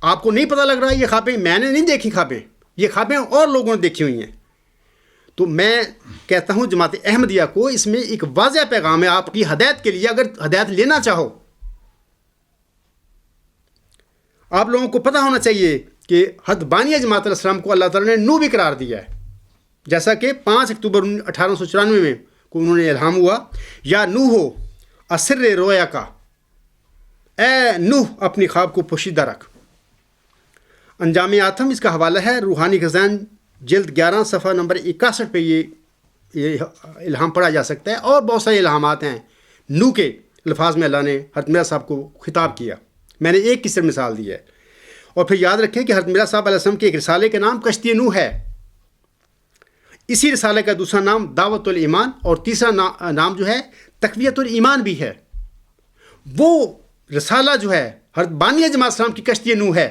آپ کو نہیں پتہ لگ رہا یہ خوابیں میں نے نہیں دیکھی, خوابیں یہ خوابیں اور لوگوں نے دیکھی ہوئی ہیں. تو میں کہتا ہوں جماعت احمدیہ کو اس میں ایک واضح پیغام ہے آپ کی ہدایت کے لیے. اگر ہدایت لینا چاہو, آپ لوگوں کو پتہ ہونا چاہیے کہ حضرت بانیہ جماعت علیہ السلام کو اللہ تعالیٰ نے نو بھی قرار دیا ہے, جیسا کہ 5 اکتوبر 1894 میں کو انہوں نے الہام ہوا, یا نوح ہو اسر رویا کا, اے نوح اپنی خواب کو پوشیدہ رکھ. انجام آتم اس کا حوالہ ہے روحانی خزان جلد 11 صفحہ نمبر 61 پہ یہ الہام پڑھا جا سکتا ہے. اور بہت سارے الہامات ہیں نوح کے الفاظ میں اللہ نے حضرت مرزا صاحب کو خطاب کیا. میں نے ایک کی صرف مثال دی ہے. اور پھر یاد رکھیں کہ حضرت مرزا صاحب علیہ السلام کے ایک رسالے کا نام کشتی نوح ہے. اسی رسالے کا دوسرا نام دعوت الایمان اور تیسرا نام جو ہے تقویت الایمان بھی ہے. وہ رسالہ جو ہے حضرت بانیہ جماعت اسلام کی کشتی نوح ہے,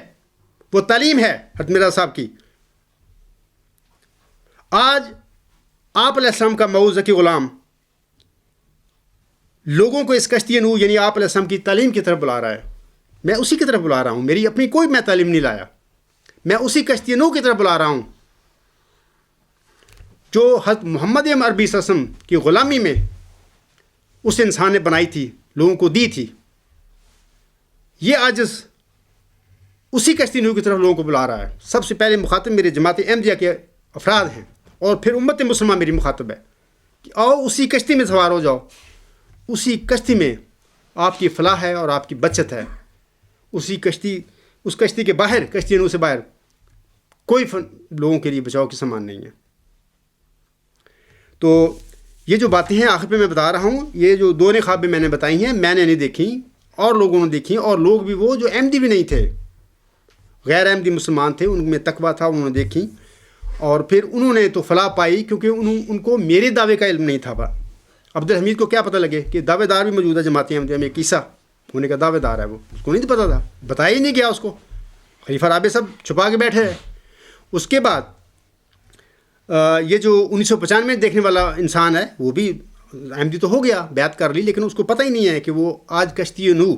وہ تعلیم ہے حضرت مرزا صاحب کی. آج آپ علیہ السلام کا موعود ذکی غلام لوگوں کو اس کشتی نوح یعنی آپ علیہ السلام کی تعلیم کی طرف بلا رہا ہے. میں اسی کی طرف بلا رہا ہوں, میری اپنی کوئی میں تعلیم نہیں لایا, میں اسی کشتی نوح کی طرف بلا رہا ہوں جو حضرت محمد عربی صلی اللہ علیہ وسلم کی غلامی میں اس انسان نے بنائی تھی، لوگوں کو دی تھی، یہ آج اسی کشتی نوح کی طرف لوگوں کو بلا رہا ہے۔ سب سے پہلے مخاطب میرے جماعت احمدیہ کے افراد ہیں، اور پھر امت مسلمہ میری مخاطب ہے کہ آؤ اسی کشتی میں سوار ہو جاؤ، اسی کشتی میں آپ کی فلاح ہے اور آپ کی بچت ہے۔ اس کشتی کے باہر، کشتی نوح سے باہر کوئی لوگوں کے لیے بچاؤ کی سامان نہیں ہے۔ تو یہ جو باتیں ہیں آخر پہ میں بتا رہا ہوں، یہ جو دو خوابیں میں نے بتائی ہیں، میں نے نہیں دیکھی اور لوگوں نے دیکھی، اور لوگ بھی وہ جو احمدی بھی نہیں تھے، غیر احمدی مسلمان تھے، ان میں تقویٰ تھا، انہوں نے دیکھی، اور پھر انہوں نے تو فلاح پائی، کیونکہ ان کو میرے دعوے کا علم نہیں تھا۔ عبدالحمید کو کیا پتہ لگے کہ دعوے دار بھی موجود ہے جماعت احمدیہ میں، کیسا ہونے کا دعوے دار ہے، وہ اس کو نہیں پتہ تھا، بتایا ہی نہیں گیا اس کو، خلیفہ رابع سب چھپا کے بیٹھے ہیں۔ اس کے بعد یہ جو 1995 میں دیکھنے والا انسان ہے، وہ بھی احمدی تو ہو گیا، بیعت کر لی، لیکن اس کو پتہ ہی نہیں ہے کہ وہ آج کشتی نوح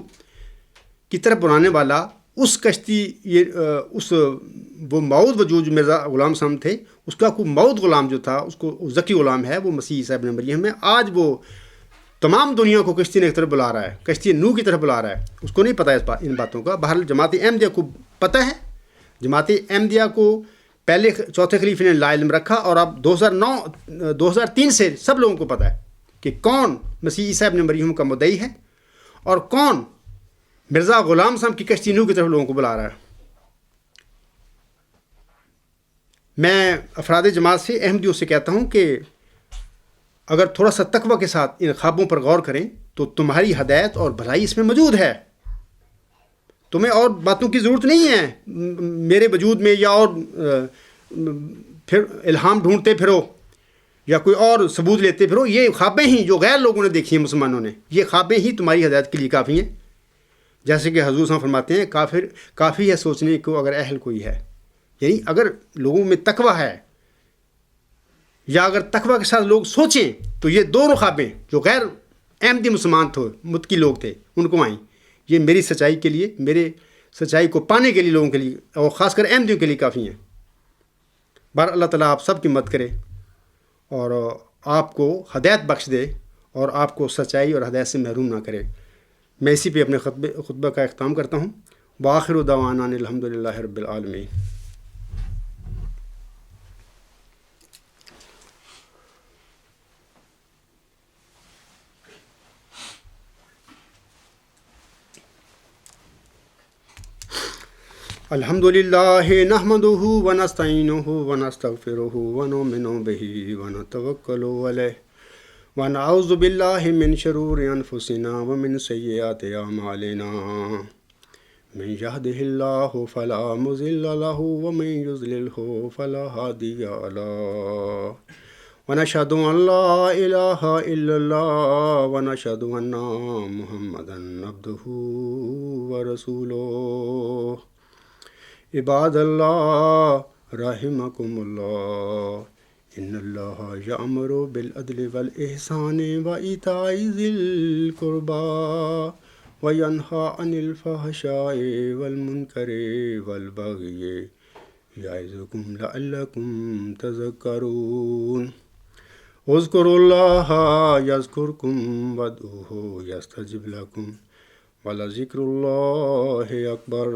کی طرف بلانے والا اس کشتی، وہ مود وجود جو مرزا غلام صاحب تھے، اس کا کوئی مود غلام جو تھا، اس کو ذکی غلام ہے، وہ مسیح عیسیٰ ابن مریم ہے، آج وہ تمام دنیا کو کشتی کی طرف بلا رہا ہے، کشتی نوح کی طرف بلا رہا ہے۔ اس کو نہیں پتہ ہے ان باتوں کا۔ بہرحال جماعت احمدیہ کو پتہ ہے، جماعت احمدیہ کو پہلے چوتھے خلیفے نے لا علم رکھا، اور اب 2003 سے سب لوگوں کو پتہ ہے کہ کون مسیح عیسیٰ ابن مریم کا مدعی ہے، اور کون مرزا غلام صاحب کی کشتی نوح کی طرف لوگوں کو بلا رہا ہے۔ میں افراد جماعت سے، احمدیوں سے کہتا ہوں کہ اگر تھوڑا سا تقویٰ کے ساتھ ان خوابوں پر غور کریں تو تمہاری ہدایت اور بھلائی اس میں موجود ہے۔ تمہیں اور باتوں کی ضرورت نہیں ہے میرے وجود میں، یا اور پھر الہام ڈھونڈتے پھرو یا کوئی اور ثبوت لیتے پھرو۔ یہ خوابیں ہی جو غیر لوگوں نے دیکھی ہیں، مسلمانوں نے، یہ خوابیں ہی تمہاری ہدایت کے لیے کافی ہیں۔ جیسے کہ حضور صلی اللہ علیہ وسلم فرماتے ہیں، کافی ہے سوچنے کو اگر اہل کوئی ہے، یعنی اگر لوگوں میں تقویٰ ہے، یا اگر تقویٰ کے ساتھ لوگ سوچیں، تو یہ دونوں خوابیں جو غیر احمدی مسلمان تھے، متقی لوگ تھے، ان کو آئیں، یہ میری سچائی کے لیے، میرے سچائی کو پانے کے لیے لوگوں کے لیے، اور خاص کر احمدیوں کے لیے کافی ہیں۔ بہر اللہ تعالیٰ آپ سب کی مدد کرے اور آپ کو ہدایت بخش دے، اور آپ کو سچائی اور ہدایت سے محروم نہ کرے۔ میں اسی پہ اپنے خطبہ کا اختتام کرتا ہوں۔ وآخر دعوانا الحمد للہ رب العالمین۔ الحمد للہ نحمدہ ونستعینہ ونستغفرہ ونؤمن بہ ونتوکل علیہ ونعوذ باللہ من شرور انفسنا ومن سیئات اعمالنا، من یہدہ اللہ فلا مضل لہ ومن یضللہ فلا ہادی لہ، ونشہد ان لا الہ الا اللہ ونشہد ان محمدا عبدہ ورسولہ۔ عباد اللہ رحمکم اللہ، ان اللہ یأمر بالعدل والاحسان وایتاء ذی القربی وینہی عن الفحشاء والمنکر والبغی یعظکم لعلکم تذکرون۔ اذکروا اللہ یذکرکم وادعوہ یستجب لکم ولذکر اللہ اکبر۔